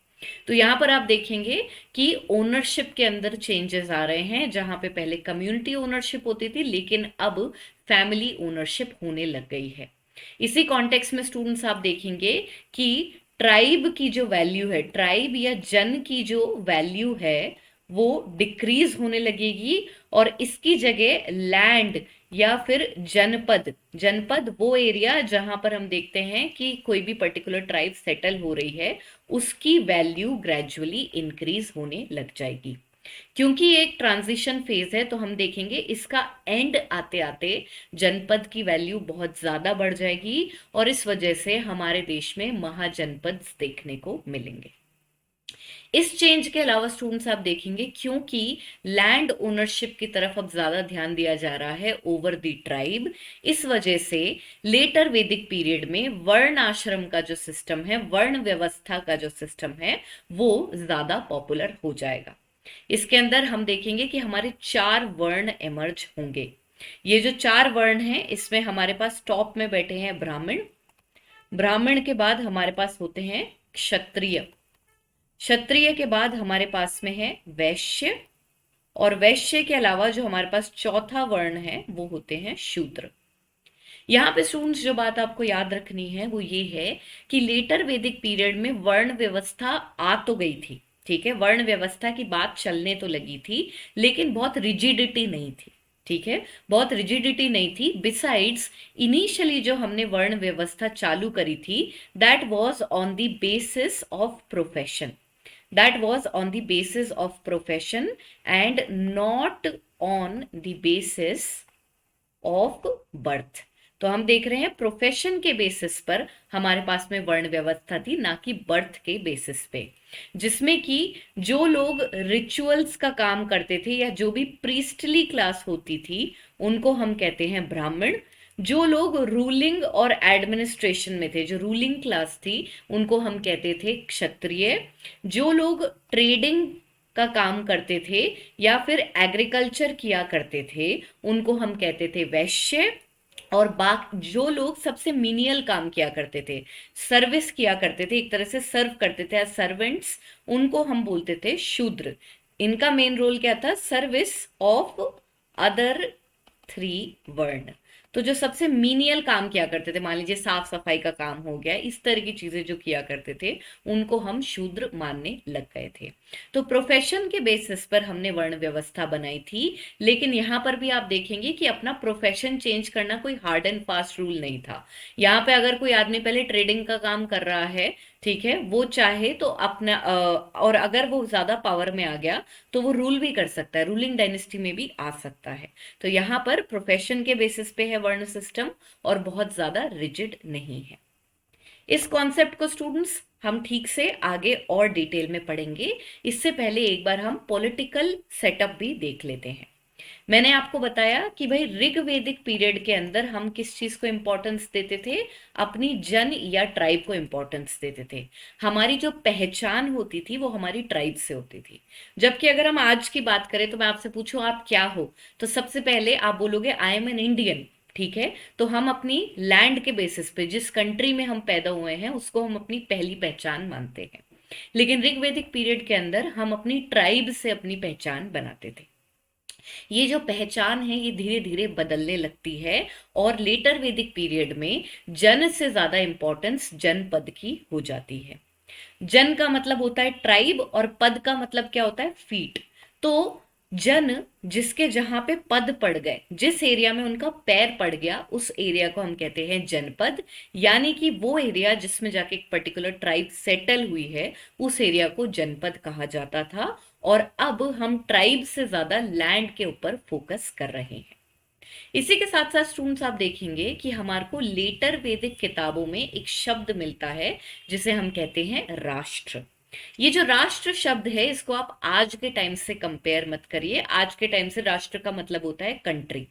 तो यहां पर आप देखेंगे कि ओनरशिप के अंदर चेंजेस आ रहे हैं, जहां पे पहले कम्युनिटी ओनरशिप होती थी लेकिन अब फैमिली ओनरशिप होने लग गई है। इसी कॉन्टेक्स्ट में स्टूडेंट्स आप देखेंगे कि ट्राइब की जो वैल्यू है, ट्राइब या जन की जो वैल्यू है वो डिक्रीज होने लगेगी, और इसकी जगह लैंड या फिर जनपद, जनपद वो एरिया जहां पर हम देखते हैं कि कोई भी पर्टिकुलर ट्राइब सेटल हो रही है, उसकी वैल्यू ग्रेजुअली इंक्रीज होने लग जाएगी। क्योंकि ये एक ट्रांजिशन फेज है, तो हम देखेंगे इसका एंड आते आते जनपद की वैल्यू बहुत ज्यादा बढ़ जाएगी, और इस वजह से हमारे देश में महाजनपद देखने को मिलेंगे। इस चेंज के अलावा स्टूडेंट्स आप देखेंगे क्योंकि लैंड ओनरशिप की तरफ अब ज्यादा ध्यान दिया जा रहा है ओवर द ट्राइब, इस वजह से लेटर वैदिक पीरियड में वर्ण आश्रम का जो सिस्टम है, वर्ण व्यवस्था का जो सिस्टम है, वो ज्यादा पॉपुलर हो जाएगा। इसके अंदर हम देखेंगे कि हमारे 4 वर्ण एमर्ज होंगे। ये जो 4 वर्ण हैं, इसमें हमारे पास टॉप में बैठे हैं ब्राह्मण। ब्राह्मण के बाद हमारे पास होते हैं क्षत्रिय। क्षत्रिय के बाद हमारे पास में है वैश्य, और वैश्य के अलावा जो हमारे पास चौथा वर्ण है वो होते हैं शूद्र। यहाँ पे स्टूडेंट्स जो बात आपको याद रखनी है वो ये है कि लेटर वैदिक पीरियड में वर्ण व्यवस्था आ तो गई थी, ठीक है, वर्ण व्यवस्था की बात चलने तो लगी थी, लेकिन बहुत रिजिडिटी नहीं थी, ठीक है, बहुत रिजिडिटी नहीं थी। बिसाइड्स इनिशियली जो हमने वर्ण व्यवस्था चालू करी थी, that was on the basis of profession, that was on the basis of profession and not on the basis of birth। तो हम देख रहे हैं प्रोफेशन के बेसिस पर हमारे पास में वर्ण व्यवस्था थी, ना कि बर्थ के बेसिस पे, जिसमें कि जो लोग रिचुअल्स का काम करते थे या जो भी प्रीस्टली क्लास होती थी उनको हम कहते हैं ब्राह्मण। जो लोग रूलिंग और एडमिनिस्ट्रेशन में थे, जो रूलिंग क्लास थी, उनको हम कहते थे क्षत्रिय। जो लोग ट्रेडिंग का काम करते थे या फिर एग्रीकल्चर किया करते थे उनको हम कहते थे वैश्य। और जो लोग सबसे मिनियल काम किया करते थे, सर्विस किया करते थे, एक तरह से सर्व करते थे सर्वेंट्स, उनको हम बोलते थे शूद्र। इनका मेन रोल क्या था? सर्विस ऑफ अदर थ्री वर्ण। तो जो सबसे मीनियल काम किया करते थे, मान लीजिए साफ सफाई का काम हो गया, इस तरह की चीजें जो किया करते थे उनको हम शूद्र मानने लग गए थे। तो प्रोफेशन के बेसिस पर हमने वर्ण व्यवस्था बनाई थी, लेकिन यहाँ पर भी आप देखेंगे कि अपना प्रोफेशन चेंज करना कोई हार्ड एंड फास्ट रूल नहीं था। यहाँ पे अगर कोई आदमी पहले ट्रेडिंग का काम कर रहा है, ठीक है, वो चाहे तो अपना और अगर वो ज्यादा पावर में आ गया तो वो रूल भी कर सकता है, रूलिंग डायनेस्टी में भी आ सकता है। तो यहाँ पर प्रोफेशन के बेसिस पे है वर्ण सिस्टम और बहुत ज्यादा रिजिड नहीं है। इस कॉन्सेप्ट को स्टूडेंट्स हम ठीक से आगे और डिटेल में पढ़ेंगे। इससे पहले एक बार हम पॉलिटिकल सेटअप भी देख लेते हैं। मैंने आपको बताया कि भाई ऋग्वेदिक पीरियड के अंदर हम किस चीज को इंपॉर्टेंस देते थे? अपनी जन या ट्राइब को इंपॉर्टेंस देते थे। हमारी जो पहचान होती थी वो हमारी ट्राइब से होती थी। जबकि अगर हम आज की बात करें तो मैं आपसे पूछूं आप क्या हो, तो सबसे पहले आप बोलोगे आई एम एन इंडियन, ठीक है। तो हम अपनी लैंड के बेसिस पे, जिस कंट्री में हम पैदा हुए हैं, उसको हम अपनी पहली पहचान मानते हैं। लेकिन ऋग्वेदिक पीरियड के अंदर हम अपनी ट्राइब से अपनी पहचान बनाते थे। ये जो पहचान है ये धीरे धीरे बदलने लगती है और लेटर वैदिक पीरियड में जन से ज्यादा इंपॉर्टेंस जनपद की हो जाती है। जन का मतलब होता है ट्राइब और पद का मतलब क्या होता है? फीट। तो जन जिसके जहां पे पद पड़ गए, जिस एरिया में उनका पैर पड़ गया, उस एरिया को हम कहते हैं जनपद। यानी कि वो एरिया जिसमें जाके एक पर्टिकुलर ट्राइब सेटल हुई है, उस एरिया को जनपद कहा जाता था। और अब हम ट्राइब से ज्यादा लैंड के ऊपर फोकस कर रहे हैं। इसी के साथ साथ स्टूडेंट्स आप देखेंगे कि हमारे को लेटर वैदिक किताबों में एक शब्द मिलता है जिसे हम कहते हैं राष्ट्र। ये जो राष्ट्र शब्द है इसको आप आज के टाइम से कंपेयर मत करिए। आज के टाइम से राष्ट्र का मतलब होता है कंट्री।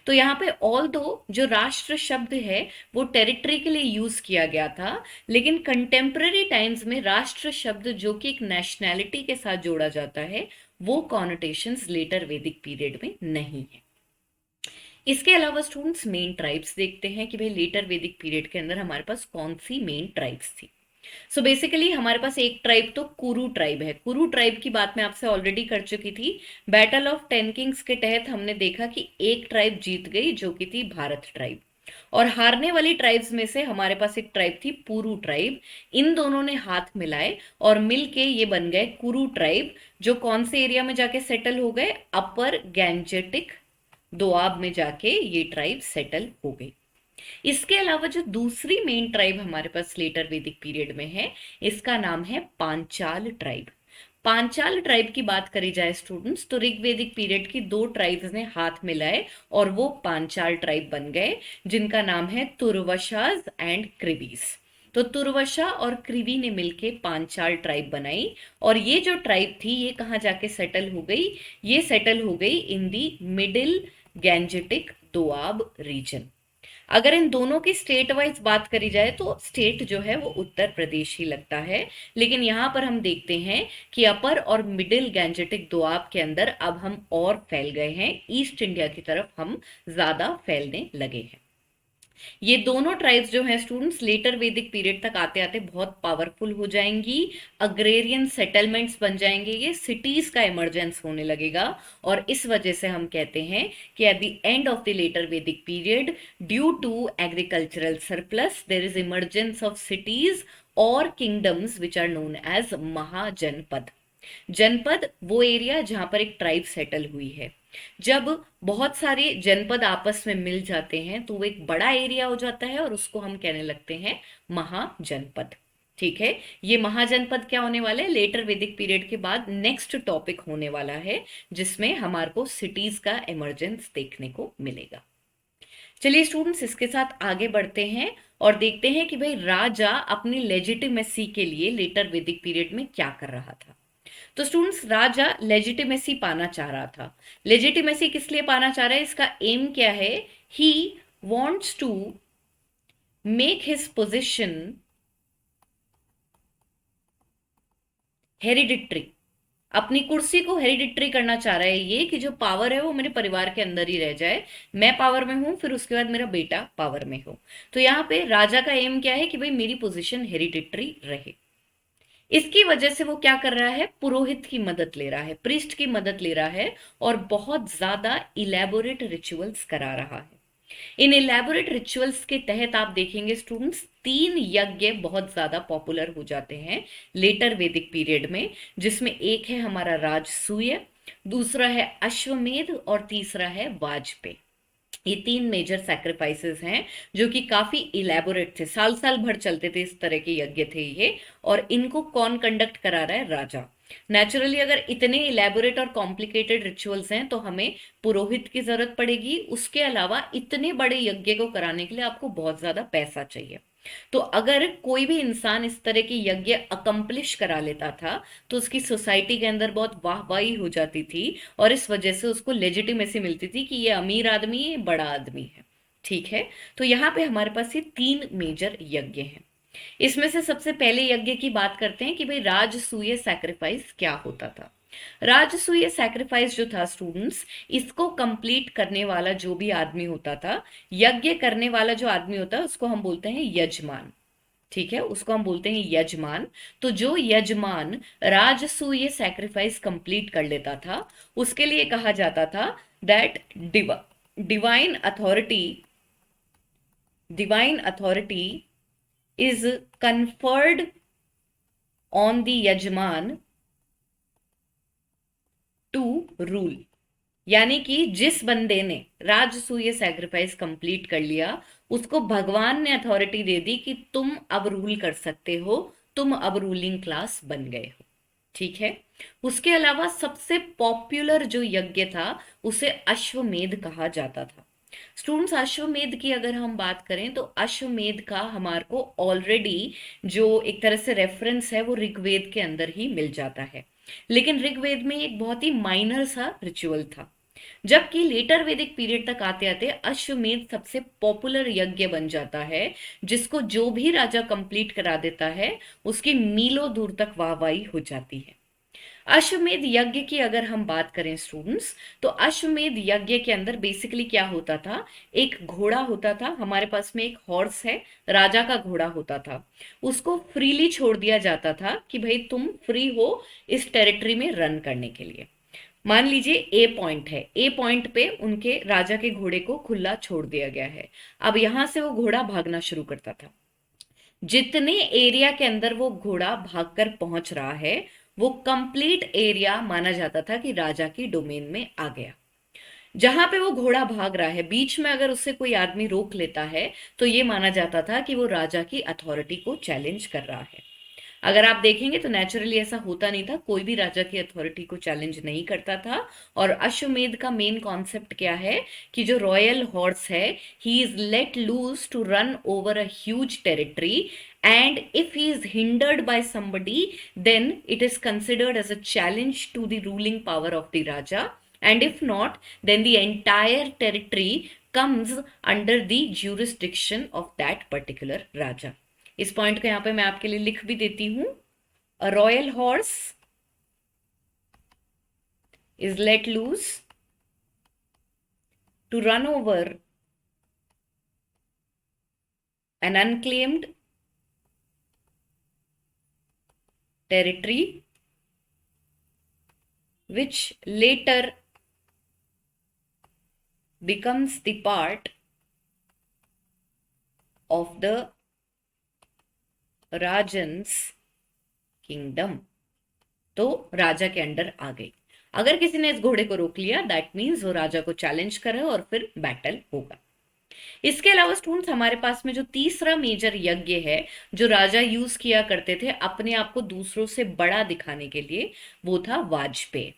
तो यहाँ पे ऑल दो जो राष्ट्र शब्द है वो टेरिटरी के लिए यूज किया गया था, लेकिन कंटेम्पररी टाइम्स में राष्ट्र शब्द जो कि एक नेशनैलिटी के साथ जोड़ा जाता है, वो कॉनोटेशंस लेटर वैदिक पीरियड में नहीं है। इसके अलावा स्टूडेंट्स मेन ट्राइब्स देखते हैं कि भाई लेटर वैदिक पीरियड के अंदर हमारे पास कौन सी मेन ट्राइब्स थी। सो बेसिकली हमारे पास एक ट्राइब तो कुरु ट्राइब है। कुरु ट्राइब की बात मैं आपसे ऑलरेडी कर चुकी थी। बैटल ऑफ टेन किंग्स के तहत हमने देखा कि एक ट्राइब जीत गई जो कि थी भारत ट्राइब, और हारने वाली ट्राइब्स में से हमारे पास एक ट्राइब थी पुरु ट्राइब। इन दोनों ने हाथ मिलाए और मिलके ये बन गए कुरु ट्राइब, जो कौन से एरिया में जाके सेटल हो गए? अपर गैंजेटिक दोआब में जाके ये ट्राइब सेटल हो गई। इसके अलावा जो दूसरी मेन ट्राइब हमारे पास लेटर वैदिक पीरियड में है, इसका नाम है पांचाल ट्राइब। पांचाल ट्राइब की बात करी जाए स्टूडेंट्स तो ऋग्वेदिक पीरियड की दो ट्राइब्स ने हाथ मिलाए और वो पांचाल ट्राइब बन गए, जिनका नाम है तुर्वशाज एंड क्रिवीज। तो तुर्वशा और क्रिवी ने मिलके पांचाल ट्राइब बनाई, और ये जो ट्राइब थी ये कहाँ जाके सेटल हो गई? ये सेटल हो गई इन दी मिडिल गैंजेटिक दोआब रीजन। अगर इन दोनों की स्टेट वाइज बात करी जाए तो स्टेट जो है वो उत्तर प्रदेश ही लगता है, लेकिन यहाँ पर हम देखते हैं कि अपर और मिडिल गैंजेटिक दोआब के अंदर अब हम और फैल गए हैं, ईस्ट इंडिया की तरफ हम ज्यादा फैलने लगे हैं। ये दोनों ट्राइब्स जो हैं स्टूडेंट्स, लेटर वैदिक पीरियड तक आते आते बहुत पावरफुल हो जाएंगी, अग्रेरियन सेटलमेंट्स बन जाएंगे, ये सिटीज का इमरजेंस होने लगेगा। और इस वजह से हम कहते हैं कि at the end of the later वैदिक period, due to agricultural surplus, there is emergence of cities और kingdoms which are known as mahajanapada. Janapada वो एरिया जहां पर एक ट्राइब सेटल हुई है। जब बहुत सारे जनपद आपस में मिल जाते हैं तो वो एक बड़ा एरिया हो जाता है और उसको हम कहने लगते हैं महाजनपद। ठीक है, ये महाजनपद क्या होने वाला है, लेटर वैदिक पीरियड के बाद नेक्स्ट टॉपिक होने वाला है, जिसमें हमारे को सिटीज का इमरजेंस देखने को मिलेगा। चलिए स्टूडेंट्स, इसके साथ आगे बढ़ते हैं और देखते हैं कि भाई राजा अपनी लेजिटिमेसी के लिए लेटर वैदिक पीरियड में क्या कर रहा था। तो स्टूडेंट्स, राजा लेजिटिमेसी पाना चाह रहा था। लेजिटिमेसी किस लिए पाना चाह रहा है, इसका एम क्या है, he wants to make his position hereditary. अपनी कुर्सी को हेरिडिटरी करना चाह रहा है ये, कि जो पावर है वो मेरे परिवार के अंदर ही रह जाए, मैं पावर में हूं फिर उसके बाद मेरा बेटा पावर में हो। तो यहाँ पे राजा का एम क्या है कि भाई मेरी पोजीशन हेरिडिटरी रहे। इसकी वजह से वो क्या कर रहा है, पुरोहित की मदद ले रहा है, प्रीस्ट की मदद ले रहा है और बहुत ज्यादा इलेबोरेट रिचुअल्स करा रहा है। इन इलेबोरेट रिचुअल्स के तहत आप देखेंगे स्टूडेंट्स, 3 यज्ञ बहुत ज्यादा पॉपुलर हो जाते हैं लेटर वैदिक पीरियड में, जिसमें एक है हमारा राजसूय, दूसरा है अश्वमेध और तीसरा है वाजपेय। ये 3 मेजर सैक्रिफाइसेस हैं जो कि काफी इलेबोरेट थे, साल साल भर चलते थे, इस तरह के यज्ञ थे ये। और इनको कौन कंडक्ट करा रहा है, राजा। नेचुरली अगर इतने इलेबोरेट और कॉम्प्लिकेटेड रिचुअल्स हैं तो हमें पुरोहित की जरूरत पड़ेगी, उसके अलावा इतने बड़े यज्ञ को कराने के लिए आपको बहुत ज्यादा पैसा चाहिए। तो अगर कोई भी इंसान इस तरह की यज्ञ अकम्प्लिश करा लेता था तो उसकी सोसाइटी के अंदर बहुत वाहवाही हो जाती थी और इस वजह से उसको लेजिटिमेसी मिलती थी कि ये अमीर आदमी है, बड़ा आदमी है। ठीक है, तो यहाँ पे हमारे पास ये 3 मेजर यज्ञ हैं। इसमें से सबसे पहले यज्ञ की बात करते हैं कि भाई राजसूय सैक्रिफाइस क्या होता था। राजसूय सैक्रिफाइस जो था स्टूडेंट्स, इसको कंप्लीट करने वाला जो भी आदमी होता था, यज्ञ करने वाला जो आदमी होता है उसको हम बोलते हैं यजमान। ठीक है, उसको हम बोलते हैं यजमान। तो जो यजमान राजसूय सैक्रिफाइस कंप्लीट कर लेता था उसके लिए कहा जाता था that divine authority divine authority is conferred on the यजमान टू रूल। यानी कि जिस बंदे ने राजसूय सैक्रिफाइस कंप्लीट कर लिया उसको भगवान ने अथॉरिटी दे दी कि तुम अब रूल कर सकते हो, तुम अब रूलिंग क्लास बन गए हो। ठीक है, उसके अलावा सबसे पॉपुलर जो यज्ञ था उसे अश्वमेध कहा जाता था। स्टूडेंट्स, अश्वमेध की अगर हम बात करें तो अश्वमेध का हमारे को ऑलरेडी जो एक तरह से रेफरेंस है वो ऋग्वेद के अंदर ही मिल जाता है, लेकिन ऋग्वेद में एक बहुत ही माइनर सा रिचुअल था। जबकि लेटर वैदिक पीरियड तक आते आते अश्वमेध सबसे पॉपुलर यज्ञ बन जाता है, जिसको जो भी राजा कंप्लीट करा देता है उसकी मीलों दूर तक वाहवाही हो जाती है। अश्वमेध यज्ञ की अगर हम बात करें स्टूडेंट्स, तो अश्वमेध यज्ञ के अंदर बेसिकली क्या होता था, एक घोड़ा होता था, हमारे पास में एक हॉर्स है, राजा का घोड़ा होता था, उसको फ्रीली छोड़ दिया जाता था कि भाई तुम फ्री हो इस टेरिटरी में रन करने के लिए। मान लीजिए ए पॉइंट है, ए पॉइंट पे उनके राजा के घोड़े को खुला छोड़ दिया गया है। अब यहां से वो घोड़ा भागना शुरू करता था। जितने एरिया के अंदर वो घोड़ा भागकर पहुंच रहा है वो कंप्लीट एरिया माना जाता था कि राजा की डोमेन में आ गया। जहां पे वो घोड़ा भाग रहा है बीच में अगर उससे कोई आदमी रोक लेता है तो ये माना जाता था कि वो राजा की अथॉरिटी को चैलेंज कर रहा है। अगर आप देखेंगे तो नेचुरली ऐसा होता नहीं था, कोई भी राजा की अथॉरिटी को चैलेंज नहीं करता था। और अश्वमेध का मेन कॉन्सेप्ट क्या है कि जो रॉयल हॉर्स है, he is let loose to run over a huge territory, and if he is hindered by somebody then it is considered as a challenge to the ruling power of the raja, and if not then the entire territory comes under the jurisdiction of that particular raja। इस पॉइंट को यहां पे मैं आपके लिए लिख भी देती हूं, a royal horse is let loose to run over an unclaimed territory which later becomes the part of the Rajan's kingdom. तो राजा के अंडर आ गई। अगर किसी ने इस घोड़े को रोक लिया दैट मीन्स वो राजा को चैलेंज कर रहा है और फिर बैटल होगा। इसके अलावा स्टूडेंट्स हमारे पास में जो तीसरा मेजर यज्ञ है जो राजा यूज किया करते थे अपने आप को दूसरों से बड़ा दिखाने के लिए, वो था Vajapeya.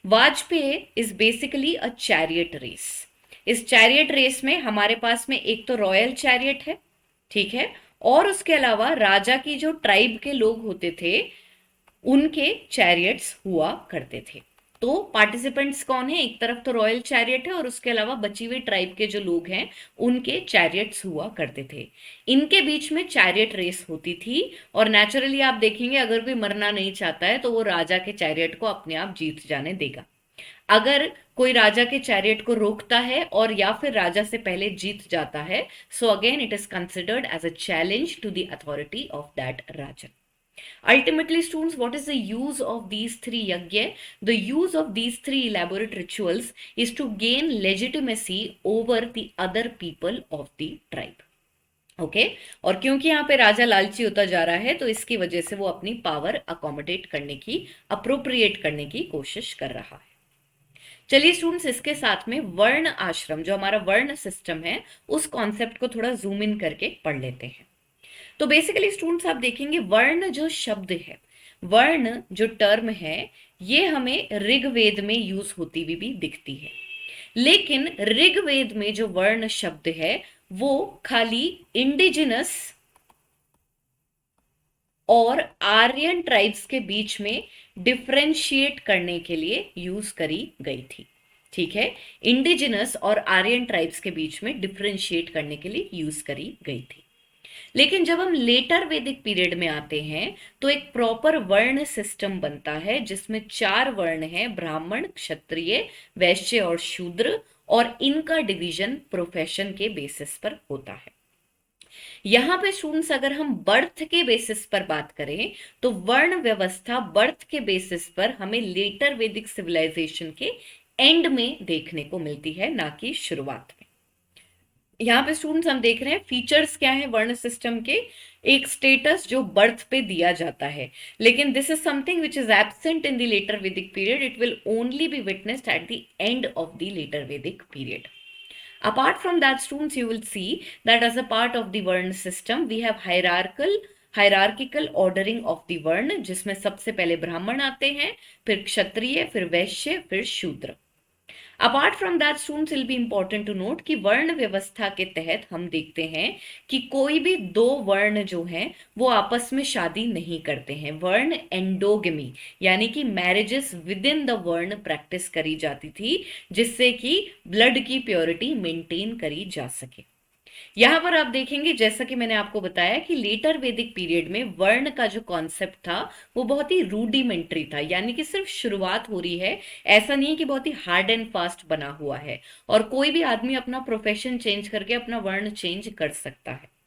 Vajapeya is basically a chariot race. इस चैरियट रेस में हमारे पास में एक तो रॉयल चैरियट है, ठीक है, और उसके अलावा राजा की जो ट्राइब के लोग होते थे उनके चैरियट्स हुआ करते थे। तो पार्टिसिपेंट्स कौन है, एक तरफ तो रॉयल चैरियट है और उसके अलावा बची हुई ट्राइब के जो लोग हैं उनके चैरियट्स हुआ करते थे। इनके बीच में चैरियट रेस होती थी और नेचुरली आप देखेंगे अगर कोई मरना नहीं चाहता है तो वो राजा के चैरियट को अपने आप जीत जाने देगा। अगर कोई राजा के चैरियट को रोकता है और या फिर राजा से पहले जीत जाता है, so again it is considered as a challenge to the authority of that raja. Ultimately, students, what is the use of these three yagya? The use of these three elaborate rituals is to gain legitimacy over the other people of the tribe. Okay और क्योंकि यहाँ पे राजा लालची होता जा रहा है तो इसकी वजह से वो अपनी पावर अकोमोडेट करने की, अप्रोप्रिएट करने की कोशिश कर रहा है। चलिए स्टूडेंट्स, इसके साथ में वर्ण आश्रम, जो हमारा वर्ण सिस्टम है, उस कॉन्सेप्ट को थोड़ा जूम इन करके पढ़ लेते हैं। तो बेसिकली स्टूडेंट्स आप देखेंगे वर्ण जो शब्द है, वर्ण जो टर्म है, ये हमें ऋग्वेद में यूज होती हुई भी दिखती है। लेकिन ऋग्वेद में जो वर्ण शब्द है वो खाली इंडिजिनस और आर्यन ट्राइब्स के बीच में डिफरेंशिएट करने के लिए यूज करी गई थी। ठीक है, इंडिजिनस और आर्यन ट्राइब्स के बीच में डिफरेंशिएट करने के लिए यूज करी गई थी। लेकिन जब हम लेटर वैदिक पीरियड में आते हैं तो एक प्रॉपर वर्ण सिस्टम बनता है जिसमें 4 वर्ण हैं, ब्राह्मण, क्षत्रिय, वैश्य और शूद्र, और इनका डिवीजन प्रोफेशन के बेसिस पर होता है। यहां पे स्टूडेंट्स अगर हम बर्थ के बेसिस पर बात करें तो वर्ण व्यवस्था बर्थ के बेसिस पर हमें लेटर वैदिक सिविलाइजेशन के एंड में देखने को मिलती है, ना कि शुरुआत में। यहाँ पे स्टूडेंट्स हम देख रहे हैं फीचर्स क्या है वर्ण सिस्टम के, एक स्टेटस जो बर्थ पे दिया जाता है, लेकिन this is something which is absent in the later वैदिक period, it will only be witnessed at the end of the later वैदिक period. Apart from that, students, you will see that as a part of the Varna system, we have hierarchical ordering of the वर्ण, जिसमें सबसे पहले ब्राह्मण आते हैं, फिर क्षत्रिय, फिर वैश्य, फिर Shudra. Apart from that students will be important to note कि वर्ण व्यवस्था के तहत हम देखते हैं कि कोई भी 2 वर्ण जो हैं वो आपस में शादी नहीं करते हैं। वर्ण एंडोगमी यानी कि मैरिजेस विद इन द वर्ण प्रैक्टिस करी जाती थी, जिससे कि ब्लड की प्योरिटी मेंटेन करी जा सके। यहां पर आप देखेंगे जैसा कि मैंने आपको बताया कि लेटर वैदिक पीरियड में वर्ण का जो कॉन्सेप्ट था वो बहुत ही रूडिमेंट्री था, यानी कि सिर्फ शुरुआत हो रही है, ऐसा नहीं है कि बहुत ही हार्ड एंड फास्ट बना हुआ है और कोई भी आदमी अपना प्रोफेशन चेंज करके अपना वर्ण चेंज कर सकता है।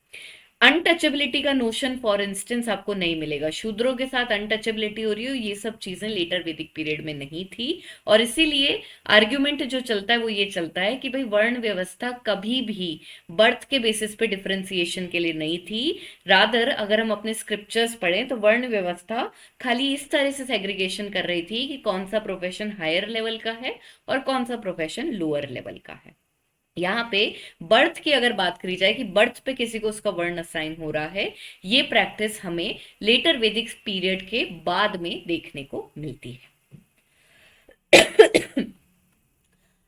अनटचेबिलिटी का नोशन फॉर इंस्टेंस आपको नहीं मिलेगा, शूद्रों के साथ अनटचेबिलिटी हो रही हो, ये सब चीजें लेटर वैदिक पीरियड में नहीं थी। और इसीलिए आर्ग्यूमेंट जो चलता है वो ये चलता है कि भाई वर्ण व्यवस्था कभी भी बर्थ के बेसिस पे डिफरेंशिएशन के लिए नहीं थी। रादर अगर हम अपने स्क्रिप्चर्स पढ़ें तो वर्ण व्यवस्था खाली इस तरह से सेग्रीगेशन कर रही थी कि कौन सा प्रोफेशन हायर लेवल का है और कौन सा प्रोफेशन लोअर लेवल का है। यहाँ पे बर्थ की अगर बात करी जाए कि बर्थ पे किसी को उसका वर्ण असाइन हो रहा है, ये प्रैक्टिस हमें लेटर वैदिक पीरियड के बाद में देखने को मिलती है।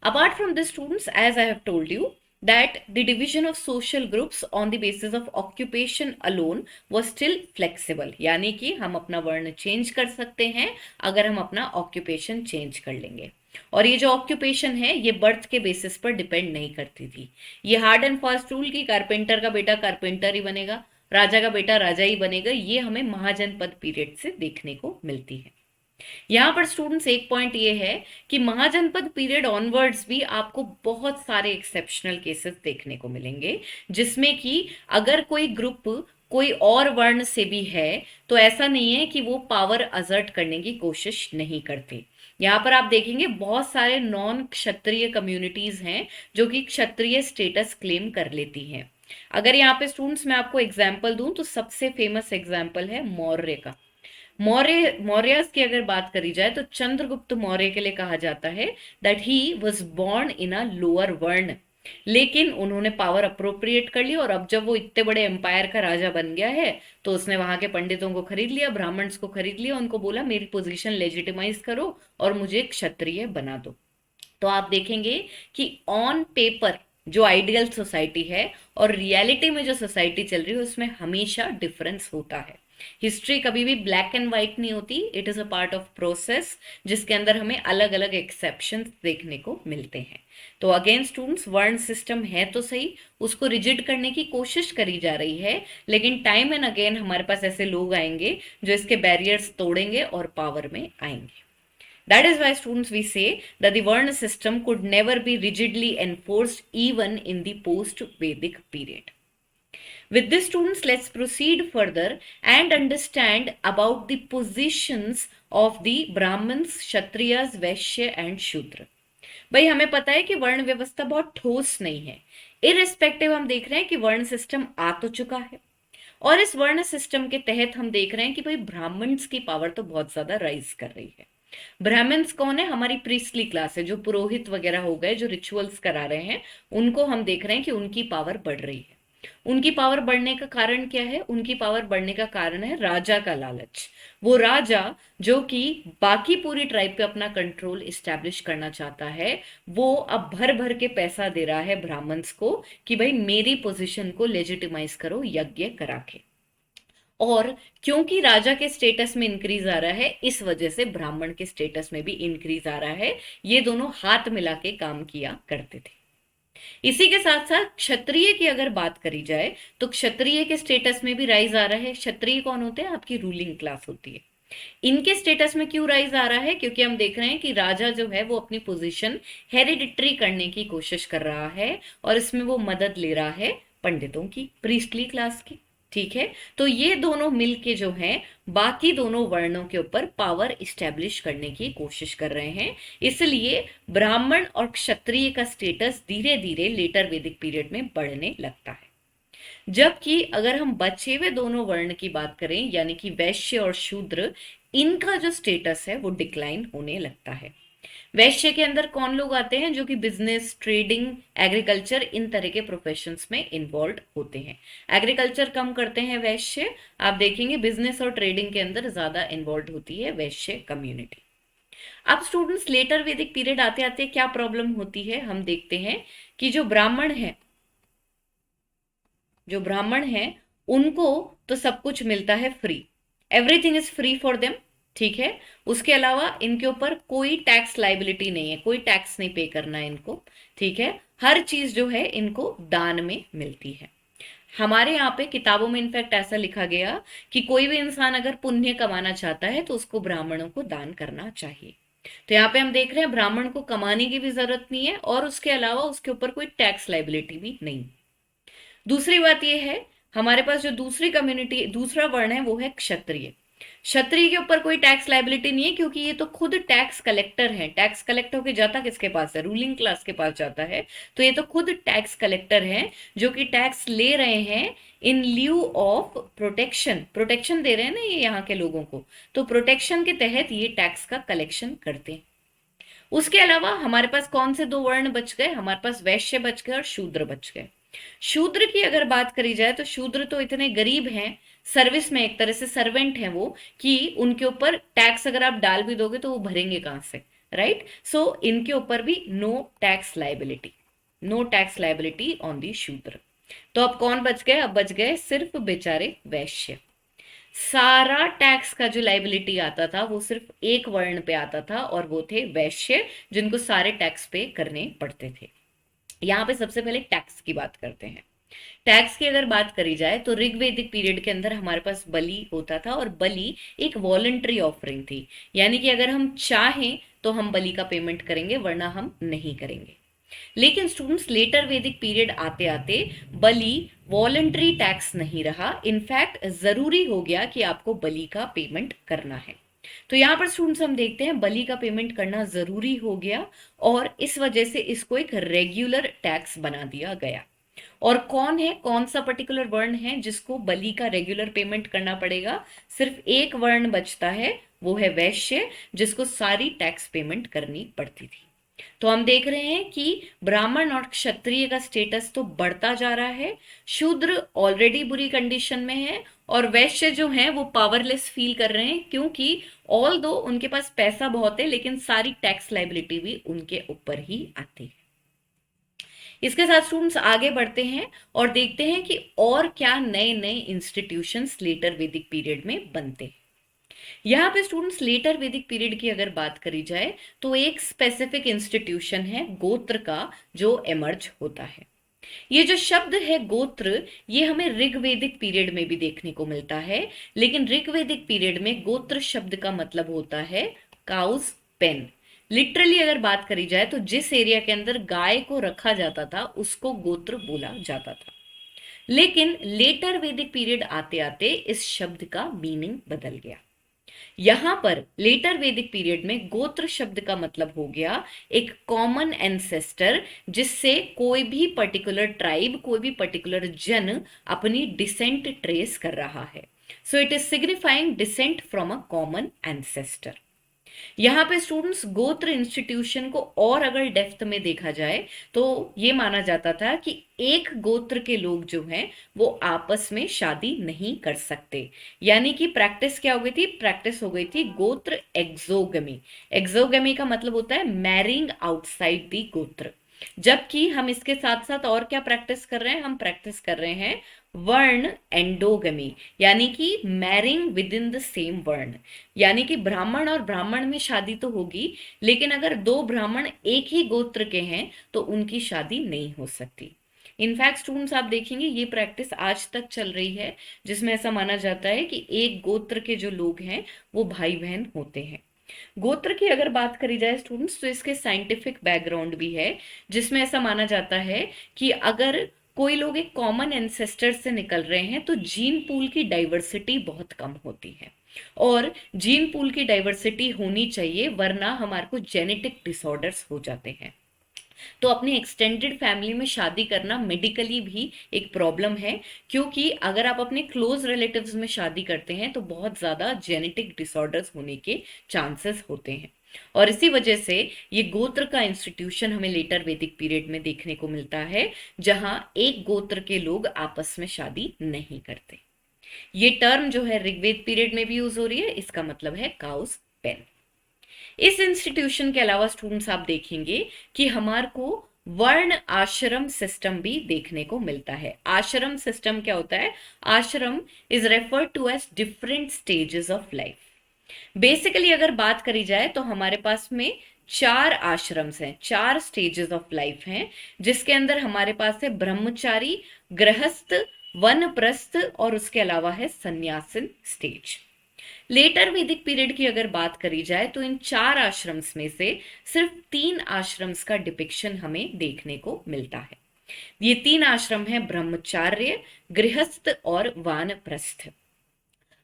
Apart from this, students, as I have told you that the division of social groups on the basis of occupation alone was still flexible, यानी कि हम अपना वर्ण चेंज कर सकते हैं अगर हम अपना ऑक्यूपेशन चेंज कर लेंगे। और ये जो ऑक्यूपेशन है ये बर्थ के बेसिस पर डिपेंड नहीं करती थी। ये हार्ड एंड फास्ट रूल की कारपेंटर का बेटा कारपेंटर ही बनेगा, राजा का बेटा राजा ही बनेगा, ये हमें महाजनपद पीरियड से देखने को मिलती है। यहाँ पर स्टूडेंट्स एक पॉइंट ये है कि महाजनपद पीरियड ऑनवर्ड्स भी आपको बहुत सारे एक्सेप्शनल केसेस देखने को मिलेंगे, जिसमें कि अगर कोई ग्रुप कोई और वर्ण से भी है तो ऐसा नहीं है कि वो पावर असर्ट करने की कोशिश नहीं करते। यहाँ पर आप देखेंगे बहुत सारे नॉन क्षत्रिय कम्युनिटीज हैं जो कि क्षत्रिय स्टेटस क्लेम कर लेती हैं। अगर यहाँ पे स्टूडेंट्स मैं आपको एग्जाम्पल दूं तो सबसे फेमस एग्जाम्पल है मौर्य का। मौर्यस की अगर बात करी जाए तो चंद्रगुप्त मौर्य के लिए कहा जाता है that he was born in a lower वर्ण, लेकिन उन्होंने पावर अप्रोप्रिएट कर ली और अब जब वो इतने बड़े एम्पायर का राजा बन गया है तो उसने वहां के पंडितों को खरीद लिया, ब्राह्मण्स को खरीद लिया, उनको बोला मेरी पोजीशन लेजिटिमाइज करो और मुझे क्षत्रिय बना दो। तो आप देखेंगे कि ऑन पेपर जो आइडियल सोसाइटी है और रियलिटी में जो सोसाइटी चल रही है उसमें हमेशा डिफरेंस होता है। हिस्ट्री कभी भी ब्लैक एंड व्हाइट नहीं होती, it is a part of process जिसके अंदर हमें अलग अलग एक्सेप्शंस देखने को मिलते हैं। तो अगेन स्टूडेंट्स, वर्ण सिस्टम है तो सही, उसको रिजिड करने की कोशिश करी जा रही है, लेकिन टाइम एंड अगेन हमारे पास ऐसे लोग आएंगे जो इसके बैरियर्स तोड़ेंगे और पावर में आएंगे। That is why students we say that the Varna system could never be rigidly enforced even in the post-Vedic period. With this students, let's proceed further and understand about the positions of the Brahmins, Kshatriyas, Vaishya and Shudra. भाई हमें पता है कि वर्ण व्यवस्था बहुत ठोस नहीं है, इररिस्पेक्टिव हम देख रहे हैं कि वर्ण सिस्टम आ तो चुका है और इस वर्ण सिस्टम के तहत हम देख रहे हैं कि भाई ब्राह्मण्स की पावर तो बहुत ज्यादा राइज कर रही है। ब्राह्मण्स कौन है? हमारी प्रीस्टली क्लास है, जो पुरोहित वगैरह हो गए, जो रिचुअल्स करा रहे हैं, उनको हम देख रहे हैं कि उनकी पावर बढ़ रही है। उनकी पावर बढ़ने का कारण क्या है? उनकी पावर बढ़ने का कारण है राजा का लालच। वो राजा जो कि बाकी पूरी ट्राइब पे अपना कंट्रोल इस्टेब्लिश करना चाहता है, वो अब भर भर के पैसा दे रहा है ब्राह्मण्स को कि भाई मेरी पोजीशन को लेजिटिमाइज करो यज्ञ करा के। और क्योंकि राजा के स्टेटस में इंक्रीज आ रहा है, इस वजह से ब्राह्मण के स्टेटस में भी इंक्रीज आ रहा है। ये दोनों हाथ मिला के काम किया करते थे। इसी के साथ साथ क्षत्रिय की अगर बात करी जाए तो क्षत्रिय के स्टेटस में भी राइज आ रहा है। क्षत्रिय कौन होते हैं? आपकी रूलिंग क्लास होती है। इनके स्टेटस में क्यों राइज आ रहा है? क्योंकि हम देख रहे हैं कि राजा जो है वो अपनी पोजीशन हेरिडिटरी करने की कोशिश कर रहा है और इसमें वो मदद ले रहा है पंडितों की, प्रीस्टली क्लास की। ठीक है, तो ये दोनों मिलके जो हैं बाकी दोनों वर्णों के ऊपर पावर इस्टेब्लिश करने की कोशिश कर रहे हैं। इसलिए ब्राह्मण और क्षत्रिय का स्टेटस धीरे धीरे लेटर वैदिक पीरियड में बढ़ने लगता है। जबकि अगर हम बचे हुए दोनों वर्ण की बात करें, यानी कि वैश्य और शूद्र, इनका जो स्टेटस है वो डिक्लाइन होने लगता है। वैश्य के अंदर कौन लोग आते हैं? जो कि बिजनेस, ट्रेडिंग, एग्रीकल्चर, इन तरह के प्रोफेशंस में इन्वॉल्व होते हैं। एग्रीकल्चर कम करते हैं वैश्य, आप देखेंगे बिजनेस और ट्रेडिंग के अंदर ज्यादा इन्वॉल्व होती है वैश्य कम्युनिटी। अब स्टूडेंट्स, लेटर वैदिक पीरियड आते आते क्या प्रॉब्लम होती है हम देखते हैं कि जो ब्राह्मण है उनको तो सब कुछ मिलता है free, everything is free for them. ठीक है, उसके अलावा इनके ऊपर कोई टैक्स लाइबिलिटी नहीं है, कोई टैक्स नहीं पे करना है इनको। ठीक है, हर चीज जो है इनको दान में मिलती है। हमारे यहाँ पे किताबों में इनफैक्ट ऐसा लिखा गया कि कोई भी इंसान अगर पुण्य कमाना चाहता है तो उसको ब्राह्मणों को दान करना चाहिए। तो यहाँ पे हम देख रहे हैं ब्राह्मण को कमाने की भी जरूरत नहीं है और उसके अलावा उसके ऊपर कोई टैक्स लाइबिलिटी भी नहीं। दूसरी बात यह है, हमारे पास जो दूसरी कम्युनिटी, दूसरा वर्ण है वो है क्षत्रिय। क्षत्रिय के ऊपर कोई टैक्स लाइबिलिटी नहीं है क्योंकि ये तो खुद टैक्स कलेक्टर है। टैक्स कलेक्ट होके जाता किसके पास है? रूलिंग क्लास के पास जाता है। तो ये तो खुद टैक्स कलेक्टर है जो कि टैक्स ले रहे हैं इन ल्यू ऑफ प्रोटेक्शन। प्रोटेक्शन दे रहे हैं ना ये यहाँ के लोगों को, तो प्रोटेक्शन के तहत ये टैक्स का कलेक्शन करते हैं। उसके अलावा हमारे पास कौन से दो वर्ण बच गए? हमारे पास वैश्य बच गए और शूद्र बच गए। शूद्र की अगर बात करी जाए तो शूद्र तो इतने गरीब हैं, सर्विस में एक तरह से सर्वेंट हैं वो, कि उनके ऊपर टैक्स अगर आप डाल भी दोगे तो वो भरेंगे कहां से? राइट। सो इनके ऊपर भी no tax liability, no tax liability on the Shudra. तो अब कौन बच गए? अब बच गए सिर्फ बेचारे वैश्य। सारा टैक्स का जो लाइबिलिटी आता था वो सिर्फ एक वर्ण पे आता था और वो थे वैश्य, जिनको सारे टैक्स पे करने पड़ते थे। यहां पे सबसे पहले टैक्स की बात करते हैं। टैक्स की अगर बात करी जाए तो ऋग्वेदिक पीरियड के अंदर हमारे पास बलि होता था, और बलि एक वॉलंटरी ऑफरिंग थी, यानी कि अगर हम चाहें तो हम बलि का पेमेंट करेंगे, वरना हम नहीं करेंगे। लेकिन स्टूडेंट्स, लेटर वैदिक पीरियड आते आते बलि वॉलंटरी टैक्स नहीं रहा, इनफैक्ट जरूरी हो गया कि आपको बलि का पेमेंट करना है। तो यहाँ पर स्टूडेंट्स हम देखते हैं बलि का पेमेंट करना जरूरी हो गया, और इस वजह से इसको एक रेगुलर टैक्स बना दिया गया। और कौन है, कौन सा पर्टिकुलर वर्ण है जिसको बलि का रेगुलर पेमेंट करना पड़ेगा? सिर्फ एक वर्ण बचता है, वो है वैश्य, जिसको सारी टैक्स पेमेंट करनी पड़ती थी। तो हम देख रहे हैं कि ब्राह्मण और क्षत्रिय का स्टेटस तो बढ़ता जा रहा है, शूद्र ऑलरेडी बुरी कंडीशन में है, और वैश्य जो हैं वो पावरलेस फील कर रहे हैं, क्योंकि ऑल दो उनके पास पैसा बहुत है, लेकिन सारी टैक्स लाइबिलिटी भी उनके ऊपर ही आती है। इसके साथ स्टूडेंट्स आगे बढ़ते हैं और देखते हैं कि और क्या नए नए इंस्टीट्यूशंस लेटर वैदिक पीरियड में बनते हैं। यहाँ पे स्टूडेंट्स लेटर वैदिक पीरियड की अगर बात करी जाए तो एक स्पेसिफिक इंस्टीट्यूशन है गोत्र का, जो एमर्ज होता है। ये जो शब्द है गोत्र, ये हमें ऋग्वेदिक पीरियड में भी देखने को मिलता है, लेकिन ऋग्वेदिक पीरियड में गोत्र शब्द का मतलब होता है काउस पेन। लिटरली अगर बात करी जाए तो जिस एरिया के अंदर गाय को रखा जाता था उसको गोत्र बोला जाता था। लेकिन लेटर वैदिक पीरियड आते आते इस शब्द का मीनिंग बदल गया। यहां पर लेटर वैदिक पीरियड में गोत्र शब्द का मतलब हो गया एक कॉमन एंसेस्टर, जिससे कोई भी पर्टिकुलर ट्राइब, कोई भी पर्टिकुलर जन अपनी डिसेंट ट्रेस कर रहा है। So it is signifying decent from a common ancestor. यहाँ पे स्टूडेंट्स गोत्र इंस्टीट्यूशन को और अगर डेप्थ में देखा जाए तो ये माना जाता था कि एक गोत्र के लोग जो हैं वो आपस में शादी नहीं कर सकते। यानी कि प्रैक्टिस क्या हो गई थी? प्रैक्टिस हो गई थी गोत्र एक्सोगमी। एक्सोगमी का मतलब होता है मैरिंग आउटसाइड दी गोत्र। जबकि हम इसके साथ साथ और क्या प्रैक्टिस कर रहे हैं? हम प्रैक्टिस कर रहे हैं वर्ण एंडोगमी, यानी कि marrying with in the same वर्ण। यानी कि ब्राह्मण और ब्राह्मण में शादी तो होगी, लेकिन अगर दो ब्राह्मण एक ही गोत्र के हैं तो उनकी शादी नहीं हो सकती। इनफैक्ट स्टूडेंट्स आप देखेंगे ये प्रैक्टिस आज तक चल रही है, जिसमें ऐसा माना जाता है कि एक गोत्र के जो लोग हैं वो भाई बहन होते हैं। गोत्र की अगर बात करी जाए स्टूडेंट्स तो इसके साइंटिफिक बैकग्राउंड भी है, जिसमें ऐसा माना जाता है कि अगर कोई लोग एक कॉमन एंसेस्टर से निकल रहे हैं तो जीन पूल की डाइवर्सिटी बहुत कम होती है, और जीन पूल की डाइवर्सिटी होनी चाहिए, वरना हमारे को जेनेटिक डिसऑर्डर्स हो जाते हैं। तो अपने एक्सटेंडेड फैमिली में शादी करना मेडिकली भी एक प्रॉब्लम है, क्योंकि अगर आप अपने क्लोज रिलेटिव्स में शादी करते हैं तो बहुत ज्यादा जेनेटिक डिसऑर्डर्स होने के चांसेस होते हैं। और इसी वजह से ये गोत्र का इंस्टीट्यूशन हमें लेटर वैदिक पीरियड में देखने को मिलता है, जहां एक गोत्र के लोग आपस में शादी नहीं करते। ये टर्म जो है ऋग्वेद पीरियड में भी यूज हो रही है, इसका मतलब है काउस पेन। इस इंस्टीट्यूशन के अलावा स्टूडेंट्स आप देखेंगे कि हमारे को वर्ण आश्रम सिस्टम भी देखने को मिलता है। आश्रम सिस्टम क्या होता है? Ashram is referred to as different stages of life. Basically अगर बात करी जाए तो हमारे पास में चार आश्रम्स हैं, चार स्टेजेस ऑफ लाइफ हैं, जिसके अंदर हमारे पास है ब्रह्मचारी, गृहस्थ, वनप्रस्थ, और उसके अलावा है सन्यासिन स्टेज। लेटर वैदिक पीरियड की अगर बात करी जाए तो इन चार आश्रम्स में से सिर्फ तीन आश्रम्स का डिपिक्शन हमें देखने को मिलता है। ये तीन आश्रम है ब्रह्मचार्य, गृहस्थ और वानप्रस्थ।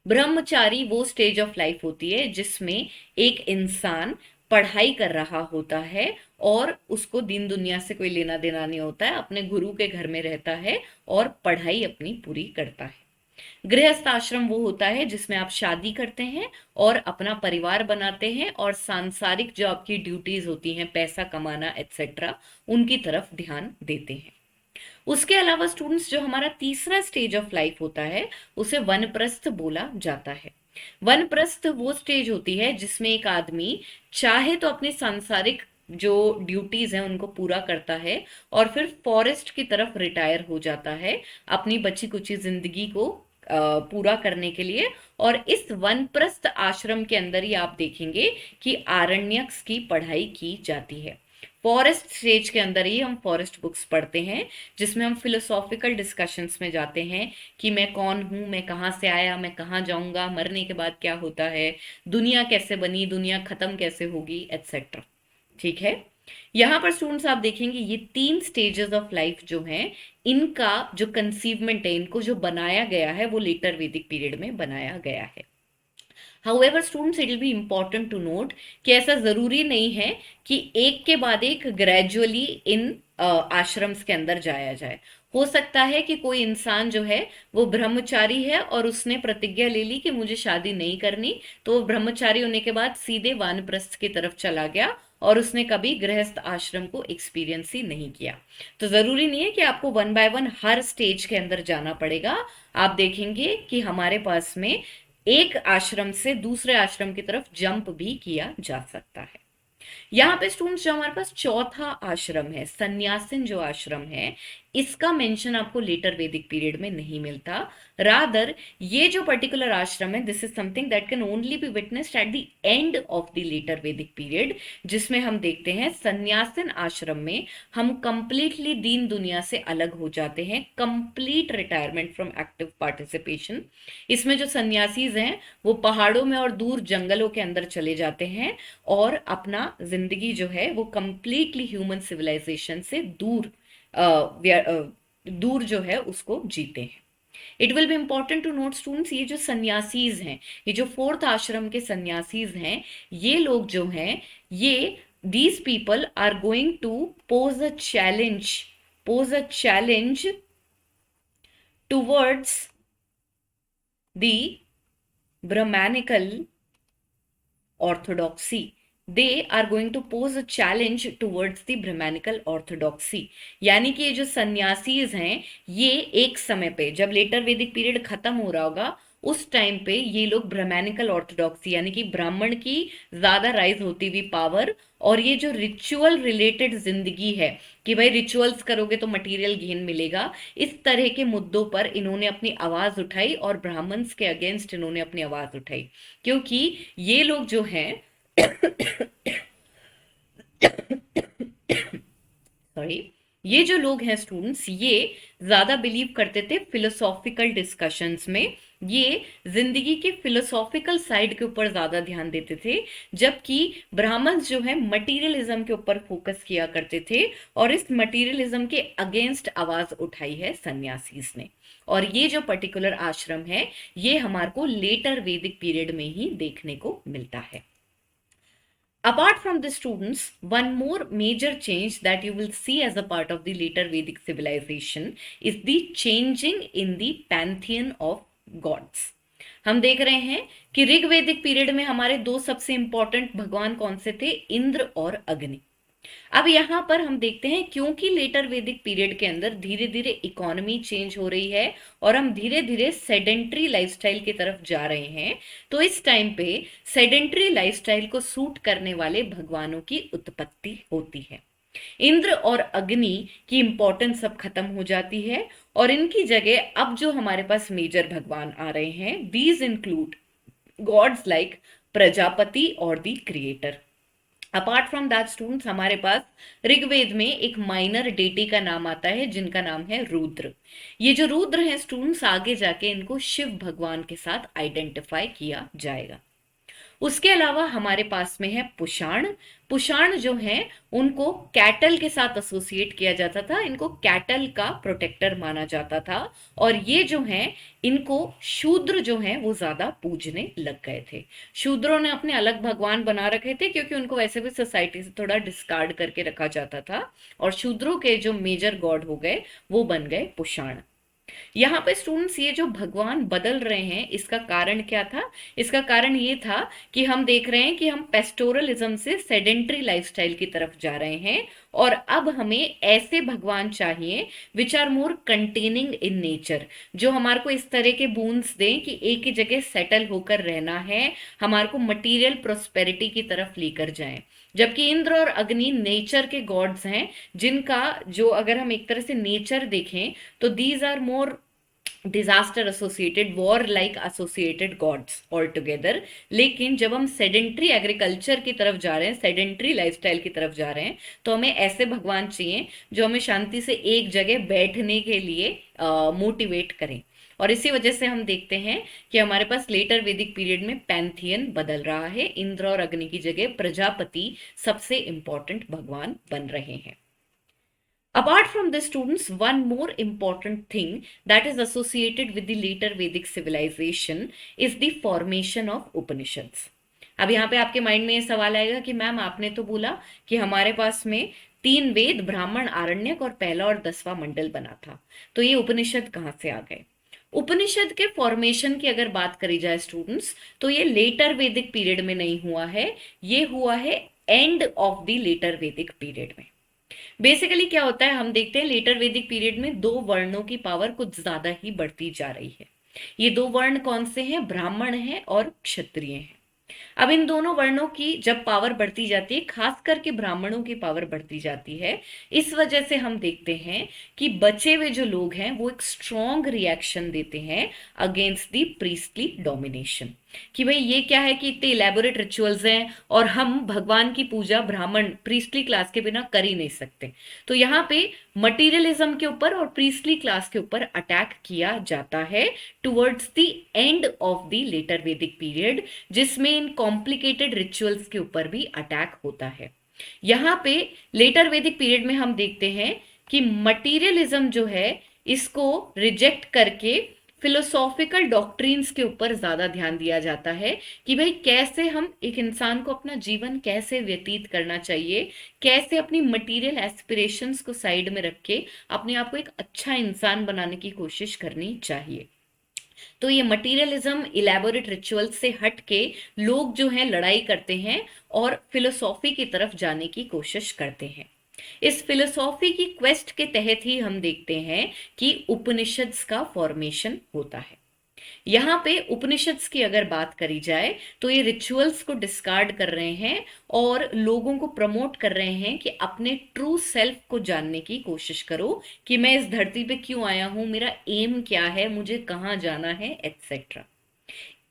ब्रह्मचारी वो स्टेज ऑफ लाइफ होती है जिसमें एक इंसान पढ़ाई कर रहा होता है और उसको दिन दुनिया से कोई लेना देना नहीं होता है, अपने गुरु के घर में रहता है और पढ़ाई अपनी पूरी करता है। गृहस्थ आश्रम वो होता है जिसमें आप शादी करते हैं और अपना परिवार बनाते हैं, और सांसारिक जो आपकी ड्यूटीज होती हैं, पैसा कमाना एटसेट्रा, उनकी तरफ ध्यान देते हैं। उसके अलावा स्टूडेंट्स जो हमारा तीसरा स्टेज ऑफ लाइफ होता है उसे वनप्रस्थ बोला जाता है। वनप्रस्थ वो स्टेज होती है जिसमें एक आदमी चाहे तो अपने सांसारिक जो ड्यूटीज हैं उनको पूरा करता है और फिर फॉरेस्ट की तरफ रिटायर हो जाता है अपनी बची कुची जिंदगी को पूरा करने के लिए। और इस वनप्रस्थ आश्रम के अंदर ही आप देखेंगे कि आरण्यक की पढ़ाई की जाती है। फॉरेस्ट स्टेज के अंदर ही हम फॉरेस्ट बुक्स पढ़ते हैं, जिसमें हम फिलोसॉफिकल डिस्कशंस में जाते हैं कि मैं कौन हूँ, मैं कहाँ से आया, मैं कहाँ जाऊंगा, मरने के बाद क्या होता है, दुनिया कैसे बनी, दुनिया खत्म कैसे होगी, एटसेट्रा। ठीक है। यहाँ पर स्टूडेंट्स आप देखेंगे ये 3 स्टेजेस ऑफ लाइफ जो हैं, इनका जो कंसीवमेंट है, इनको जो बनाया गया है वो लेटर वैदिक पीरियड में बनाया गया है। However students, it will be important to note कि ऐसा जरूरी नहीं है कि एक के बाद एक ग्रेजुअली इन आश्रम्स के अंदर जाया जाए। हो सकता है कि कोई इंसान जो है वो ब्रह्मचारी है और उसने प्रतिज्ञा ले ली कि मुझे शादी नहीं करनी, तो वो ब्रह्मचारी होने के बाद सीधे वानप्रस्थ की तरफ चला गया और उसने कभी गृहस्थ आश्रम को एक्सपीरियंस ही नहीं किया। तो जरूरी नहीं है कि आपको one by one her stage के अंदर जाना पड़ेगा। आप देखेंगे कि हमारे पास में एक आश्रम से दूसरे आश्रम की तरफ जंप भी किया जा सकता है। यहाँ पे स्टूडेंट्स जो हमारे पास चौथा आश्रम है, सन्यासिन जो आश्रम है, इसका मेंशन आपको लेटर वैदिक पीरियड में नहीं मिलता। रादर ये जो पर्टिकुलर आश्रम है, this is something that can only be witnessed at the end of the later वैदिक पीरियड, जिसमें हम देखते हैं सन्यासिन आश्रम में हम कंप्लीटली दीन दुनिया से अलग हो जाते हैं, complete retirement from active participation. इसमें जो सन्यासीज हैं वो पहाड़ों में और दूर जंगलों के अंदर चले जाते हैं और अपना जिंदगी जो है वो कंप्लीटली ह्यूमन सिविलाइजेशन से दूर दूर जो है उसको जीते हैं। It will be important to note students, ये जो सन्यासीज हैं, ये जो फोर्थ आश्रम के सन्यासीज हैं, ये लोग जो हैं, ये these people are going to pose a challenge towards the Brahmanical orthodoxy. They are going to pose a challenge towards the Brahmanical orthodoxy. यानी कि ये जो सन्यासीज हैं, ये एक समय पे जब लेटर वैदिक पीरियड खत्म हो रहा होगा, उस टाइम पे ये लोग ब्राह्मणिकल ऑर्थोडॉक्सी यानी कि ब्राह्मण की ज्यादा राइज होती हुई पावर, और ये जो रिचुअल रिलेटेड जिंदगी है कि भाई रिचुअल्स करोगे तो मटेरियल गेन मिलेगा, इस तरह के मुद्दों पर इन्होंने अपनी आवाज उठाई और ब्राह्मण्स के अगेंस्ट इन्होंने अपनी आवाज उठाई। क्योंकि ये लोग जो हैं सॉरी, ये जो लोग हैं स्टूडेंट्स, ये ज्यादा बिलीव करते थे फिलोसॉफिकल डिस्कशंस में, ये जिंदगी के फिलोसॉफिकल साइड के ऊपर ज्यादा ध्यान देते थे, जबकि ब्राह्मण्स जो है मटीरियलिज्म के ऊपर फोकस किया करते थे, और इस मटीरियलिज्म के अगेंस्ट आवाज उठाई है सन्यासीस ने। और ये जो पर्टिकुलर आश्रम है, ये हमारे को लेटर वैदिक पीरियड में ही देखने को मिलता है। Apart from the students, one more major change that you will see as a part of the later Vedic civilization is the changing in the pantheon of gods. हम देख रहे हैं कि ऋग्वैदिक पीरियड में हमारे दो सबसे इंपॉर्टेंट भगवान कौन से थे, इंद्र और अग्नि। अब यहां पर हम देखते हैं क्योंकि लेटर वैदिक पीरियड के अंदर धीरे धीरे इकोनॉमी चेंज हो रही है और हम धीरे धीरे सेडेंट्री लाइफस्टाइल की तरफ जा रहे हैं, तो इस टाइम पे सेडेंट्री लाइफस्टाइल को सूट करने वाले भगवानों की उत्पत्ति होती है। इंद्र और अग्नि की इंपॉर्टेंस अब खत्म हो जाती है और इनकी जगह अब जो हमारे पास मेजर भगवान आ रहे हैं, these include gods like Prajapati और the creator. Apart from that students, हमारे पास ऋग्वेद में एक माइनर डेटी का नाम आता है जिनका नाम है रुद्र। ये जो रुद्र हैं स्टूडेंट्स, आगे जाके इनको शिव भगवान के साथ आइडेंटिफाई किया जाएगा। उसके अलावा हमारे पास में है पुषाण। पुषाण जो है उनको कैटल के साथ एसोसिएट किया जाता था, इनको कैटल का प्रोटेक्टर माना जाता था, और ये जो हैं इनको शूद्र जो हैं वो ज्यादा पूजने लग गए थे। शूद्रों ने अपने अलग भगवान बना रखे थे क्योंकि उनको वैसे भी सोसाइटी से थोड़ा डिस्कार्ड करके रखा जाता था, और शूद्रों के जो मेजर गॉड हो गए वो बन गए पुषाण। यहाँ पे स्टूडेंट्स ये जो भगवान बदल रहे हैं, इसका कारण क्या था? इसका कारण ये था कि हम देख रहे हैं कि हम पेस्टोरलिज्म से सेडेंट्री लाइफस्टाइल की तरफ जा रहे हैं, और अब हमें ऐसे भगवान चाहिए which are more containing in nature, जो हमारे को इस तरह के बूंस दें कि एक ही जगह सेटल होकर रहना है, हमारे को मटीरियल प्रोस्पेरिटी की तरफ लेकर जाएं। जबकि इंद्र और अग्नि नेचर के गॉड्स हैं, जिनका जो अगर हम एक तरह से नेचर देखें तो these are more disaster associated, war like associated gods all together. लेकिन जब हम सेडेंट्री एग्रीकल्चर की तरफ जा रहे हैं, सेडेंट्री लाइफस्टाइल की तरफ जा रहे हैं, तो हमें ऐसे भगवान चाहिए जो हमें शांति से एक जगह बैठने के लिए मोटिवेट करें। और इसी वजह से हम देखते हैं कि हमारे पास लेटर वैदिक पीरियड में पैंथियन बदल रहा है। इंद्र और अग्नि की जगह प्रजापति सबसे इंपॉर्टेंट भगवान बन रहे हैं। Apart from this, students, one more important thing that is associated with the later Vedic civilization is the formation of Upanishads. अब यहाँ पे आपके माइंड में ये सवाल आएगा कि मैम आपने तो बोला कि हमारे पास में 3 वेद, ब्राह्मण, आरण्यक और पहला और 10वां मंडल बना था, तो ये उपनिषद कहाँ से आ गए? उपनिषद के फॉर्मेशन की अगर बात करी जाए स्टूडेंट्स, तो ये लेटर वैदिक पीरियड में नहीं हुआ है, ये हुआ है एंड ऑफ द लेटर वैदिक पीरियड में। बेसिकली क्या होता है, हम देखते हैं लेटर वैदिक पीरियड में 2 वर्णों की पावर कुछ ज्यादा ही बढ़ती जा रही है। ये 2 वर्ण कौन से हैं? ब्राह्मण हैं और क्षत्रिय हैं। अब इन दोनों वर्णों की जब पावर बढ़ती जाती है, खास करके ब्राह्मणों की पावर बढ़ती जाती है, इस वजह से हम देखते हैं कि बचे हुए जो लोग हैं वो एक स्ट्रॉन्ग रिएक्शन देते हैं अगेंस्ट द प्रीस्टली डोमिनेशन, कि भाई ये क्या है कि इतने इलेबोरेट रिचुअल्स हैं और हम भगवान की पूजा ब्राह्मण प्रीस्टली क्लास के बिना कर ही नहीं सकते। तो यहाँ पे मटीरियलिज्म के ऊपर और प्रीस्टली क्लास के ऊपर अटैक किया जाता है towards the end of the later वैदिक पीरियड, जिसमें इन कॉम्प्लिकेटेड रिचुअल्स के ऊपर भी अटैक होता है। यहाँ पे लेटर वैदिक पीरियड में हम देखते हैं कि मटीरियलिज्म जो है इसको रिजेक्ट करके फिलोसॉफिकल डॉक्ट्रिन्स के ऊपर ज्यादा ध्यान दिया जाता है कि भाई कैसे हम एक इंसान को अपना जीवन कैसे व्यतीत करना चाहिए, कैसे अपनी मटेरियल एस्पिरेशंस को साइड में रख के अपने आप को एक अच्छा इंसान बनाने की कोशिश करनी चाहिए। तो ये मटीरियलिज्म, इलेबोरेट रिचुअल से हट के लोग जो हैं लड़ाई करते हैं और फिलोसॉफी की तरफ जाने की कोशिश करते हैं। इस फिलोसॉफी की क्वेस्ट के तहत ही हम देखते हैं कि उपनिषद्स का फॉर्मेशन होता है। यहाँ पे उपनिषद्स की अगर बात करी जाए तो ये रिचुअल्स को डिस्कार्ड कर रहे हैं और लोगों को प्रमोट कर रहे हैं कि अपने ट्रू सेल्फ को जानने की कोशिश करो, कि मैं इस धरती पे क्यों आया हूं, मेरा एम क्या है, मुझे कहाँ जाना है, एटसेट्रा।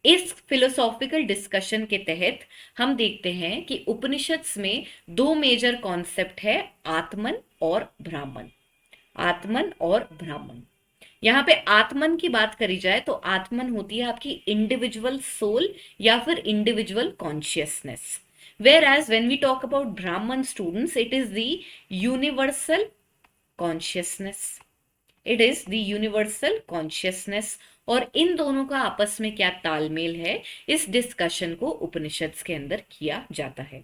इस फिलोसॉफिकल डिस्कशन के तहत हम देखते हैं कि उपनिषद्स में 2 मेजर कॉन्सेप्ट है, आत्मन और ब्राह्मण। आत्मन और ब्राह्मण। यहाँ पे आत्मन की बात करी जाए तो आत्मन होती है आपकी इंडिविजुअल सोल या फिर individual consciousness, whereas when we talk about Brahman students, it is the universal consciousness. It is the universal consciousness. और इन दोनों का आपस में क्या तालमेल है, इस डिस्कशन को उपनिषद्स के अंदर किया जाता है।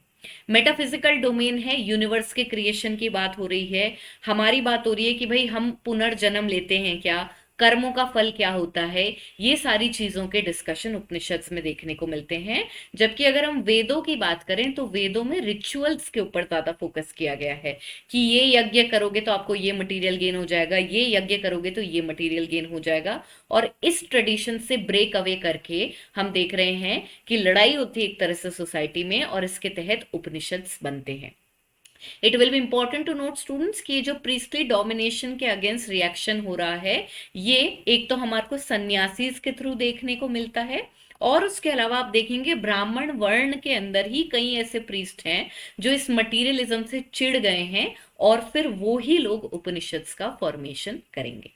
मेटाफिजिकल डोमेन है, यूनिवर्स के क्रिएशन की बात हो रही है, हमारी बात हो रही है कि भाई हम पुनर्जन्म लेते हैं क्या, कर्मों का फल क्या होता है, ये सारी चीजों के डिस्कशन उपनिषद्स में देखने को मिलते हैं। जबकि अगर हम वेदों की बात करें तो वेदों में रिचुअल्स के ऊपर ज्यादा फोकस किया गया है कि ये यज्ञ करोगे तो आपको ये मटेरियल गेन हो जाएगा, ये यज्ञ करोगे तो ये मटेरियल गेन हो जाएगा। और इस ट्रेडिशन से ब्रेक अवे करके हम देख रहे हैं कि लड़ाई होती है एक तरह से सोसाइटी में और इसके तहत उपनिषद्स बनते हैं। It will be important to note students कि जो प्रीस्टली डोमिनेशन के अगेंस्ट रिएक्शन हो रहा है, ये एक तो हमारे को सन्यासीज के थ्रू देखने को मिलता है, और उसके अलावा आप देखेंगे ब्राह्मण वर्ण के अंदर ही कई ऐसे प्रीस्ट हैं जो इस मटीरियलिज्म से चिढ़ गए हैं और फिर वो ही लोग उपनिषद्स का फॉर्मेशन करेंगे।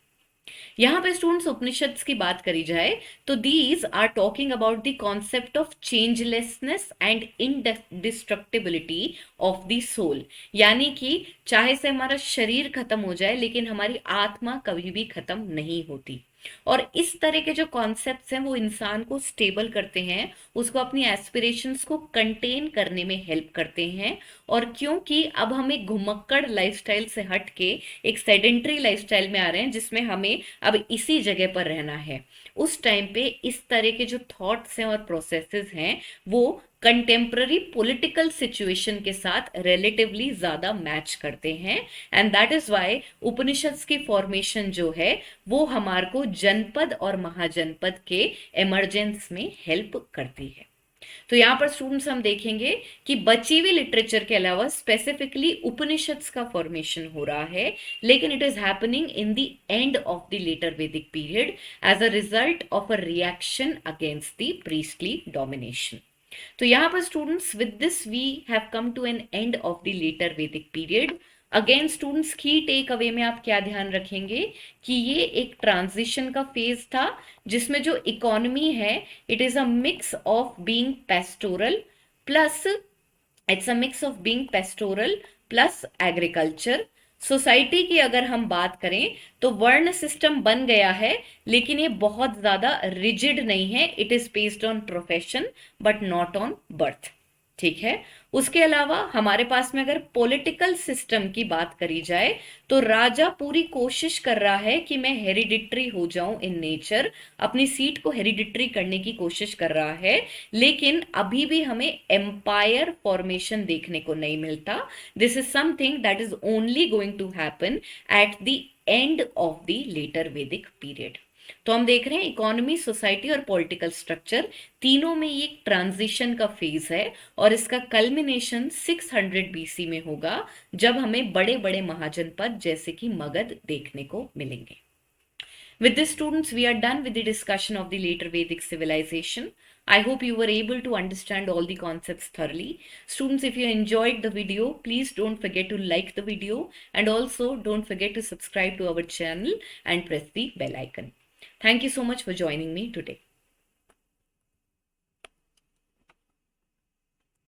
यहाँ पे स्टूडेंट्स उपनिषद्स की बात करी जाए तो these are talking about the concept of changelessness and indestructibility of the soul, यानी कि चाहे से हमारा शरीर खत्म हो जाए लेकिन हमारी आत्मा कभी भी खत्म नहीं होती। और इस तरह के जो कॉन्सेप्ट्स हैं वो इंसान को स्टेबल करते हैं, उसको अपनी एस्पिरेशंस को कंटेन करने में हेल्प करते हैं। और क्योंकि अब हम एक घुमक्कड़ लाइफस्टाइल से हट के एक सेडेंट्री लाइफस्टाइल में आ रहे हैं जिसमें हमें अब इसी जगह पर रहना है, उस टाइम पे इस तरह के जो थॉट्स हैं और प्रोसेसेस हैं वो कंटेम्प्ररी पॉलिटिकल सिचुएशन के साथ रिलेटिवली ज्यादा मैच करते हैं। And that is why Upanishads की फॉर्मेशन जो है वो हमारे को जनपद और महाजनपद के इमरजेंस में हेल्प करती है। तो यहाँ पर स्टूडेंट्स हम देखेंगे कि बची हुई लिटरेचर के अलावा स्पेसिफिकली उपनिषद्स का फॉर्मेशन हो रहा है, लेकिन it is happening in the end of the later वैदिक period as a result of a reaction against the priestly domination. तो यहाँ पर students with this we have come to an end of the later वैदिक पीरियड। अगेन स्टूडेंट्स की टेक अवे में आप क्या ध्यान रखेंगे कि ये एक ट्रांजिशन का फेज था जिसमें जो इकोनॉमी है it is a mix of being pastoral plus it's a mix of being pastoral plus agriculture. Society की अगर हम बात करें तो वर्ण सिस्टम बन गया है, लेकिन ये बहुत ज्यादा रिजिड नहीं है। It is based on profession but not on birth. ठीक है। उसके अलावा हमारे पास में अगर पॉलिटिकल सिस्टम की बात करी जाए तो राजा पूरी कोशिश कर रहा है कि मैं हेरिडिटरी हो जाऊं इन नेचर, अपनी सीट को हेरिडिटरी करने की कोशिश कर रहा है, लेकिन अभी भी हमें एम्पायर फॉर्मेशन देखने को नहीं मिलता। This is something that is only going to happen at the end of the later वैदिक पीरियड। तो हम देख रहे हैं इकोनॉमी, सोसाइटी और पॉलिटिकल स्ट्रक्चर तीनों में ये एक ट्रांजिशन का फेज है और इसका कल्मिनेशन 600 बीसी में होगा जब हमें बड़े बड़े महाजनपद जैसे कि मगध देखने को मिलेंगे। With this, students, we are done with the discussion of the later Vedic civilization. I hope you were able to understand all the concepts thoroughly. Students, if you enjoyed the video, please don't forget to like the video and also don't forget to subscribe to our channel and press the bell icon. Thank you so much for joining me today.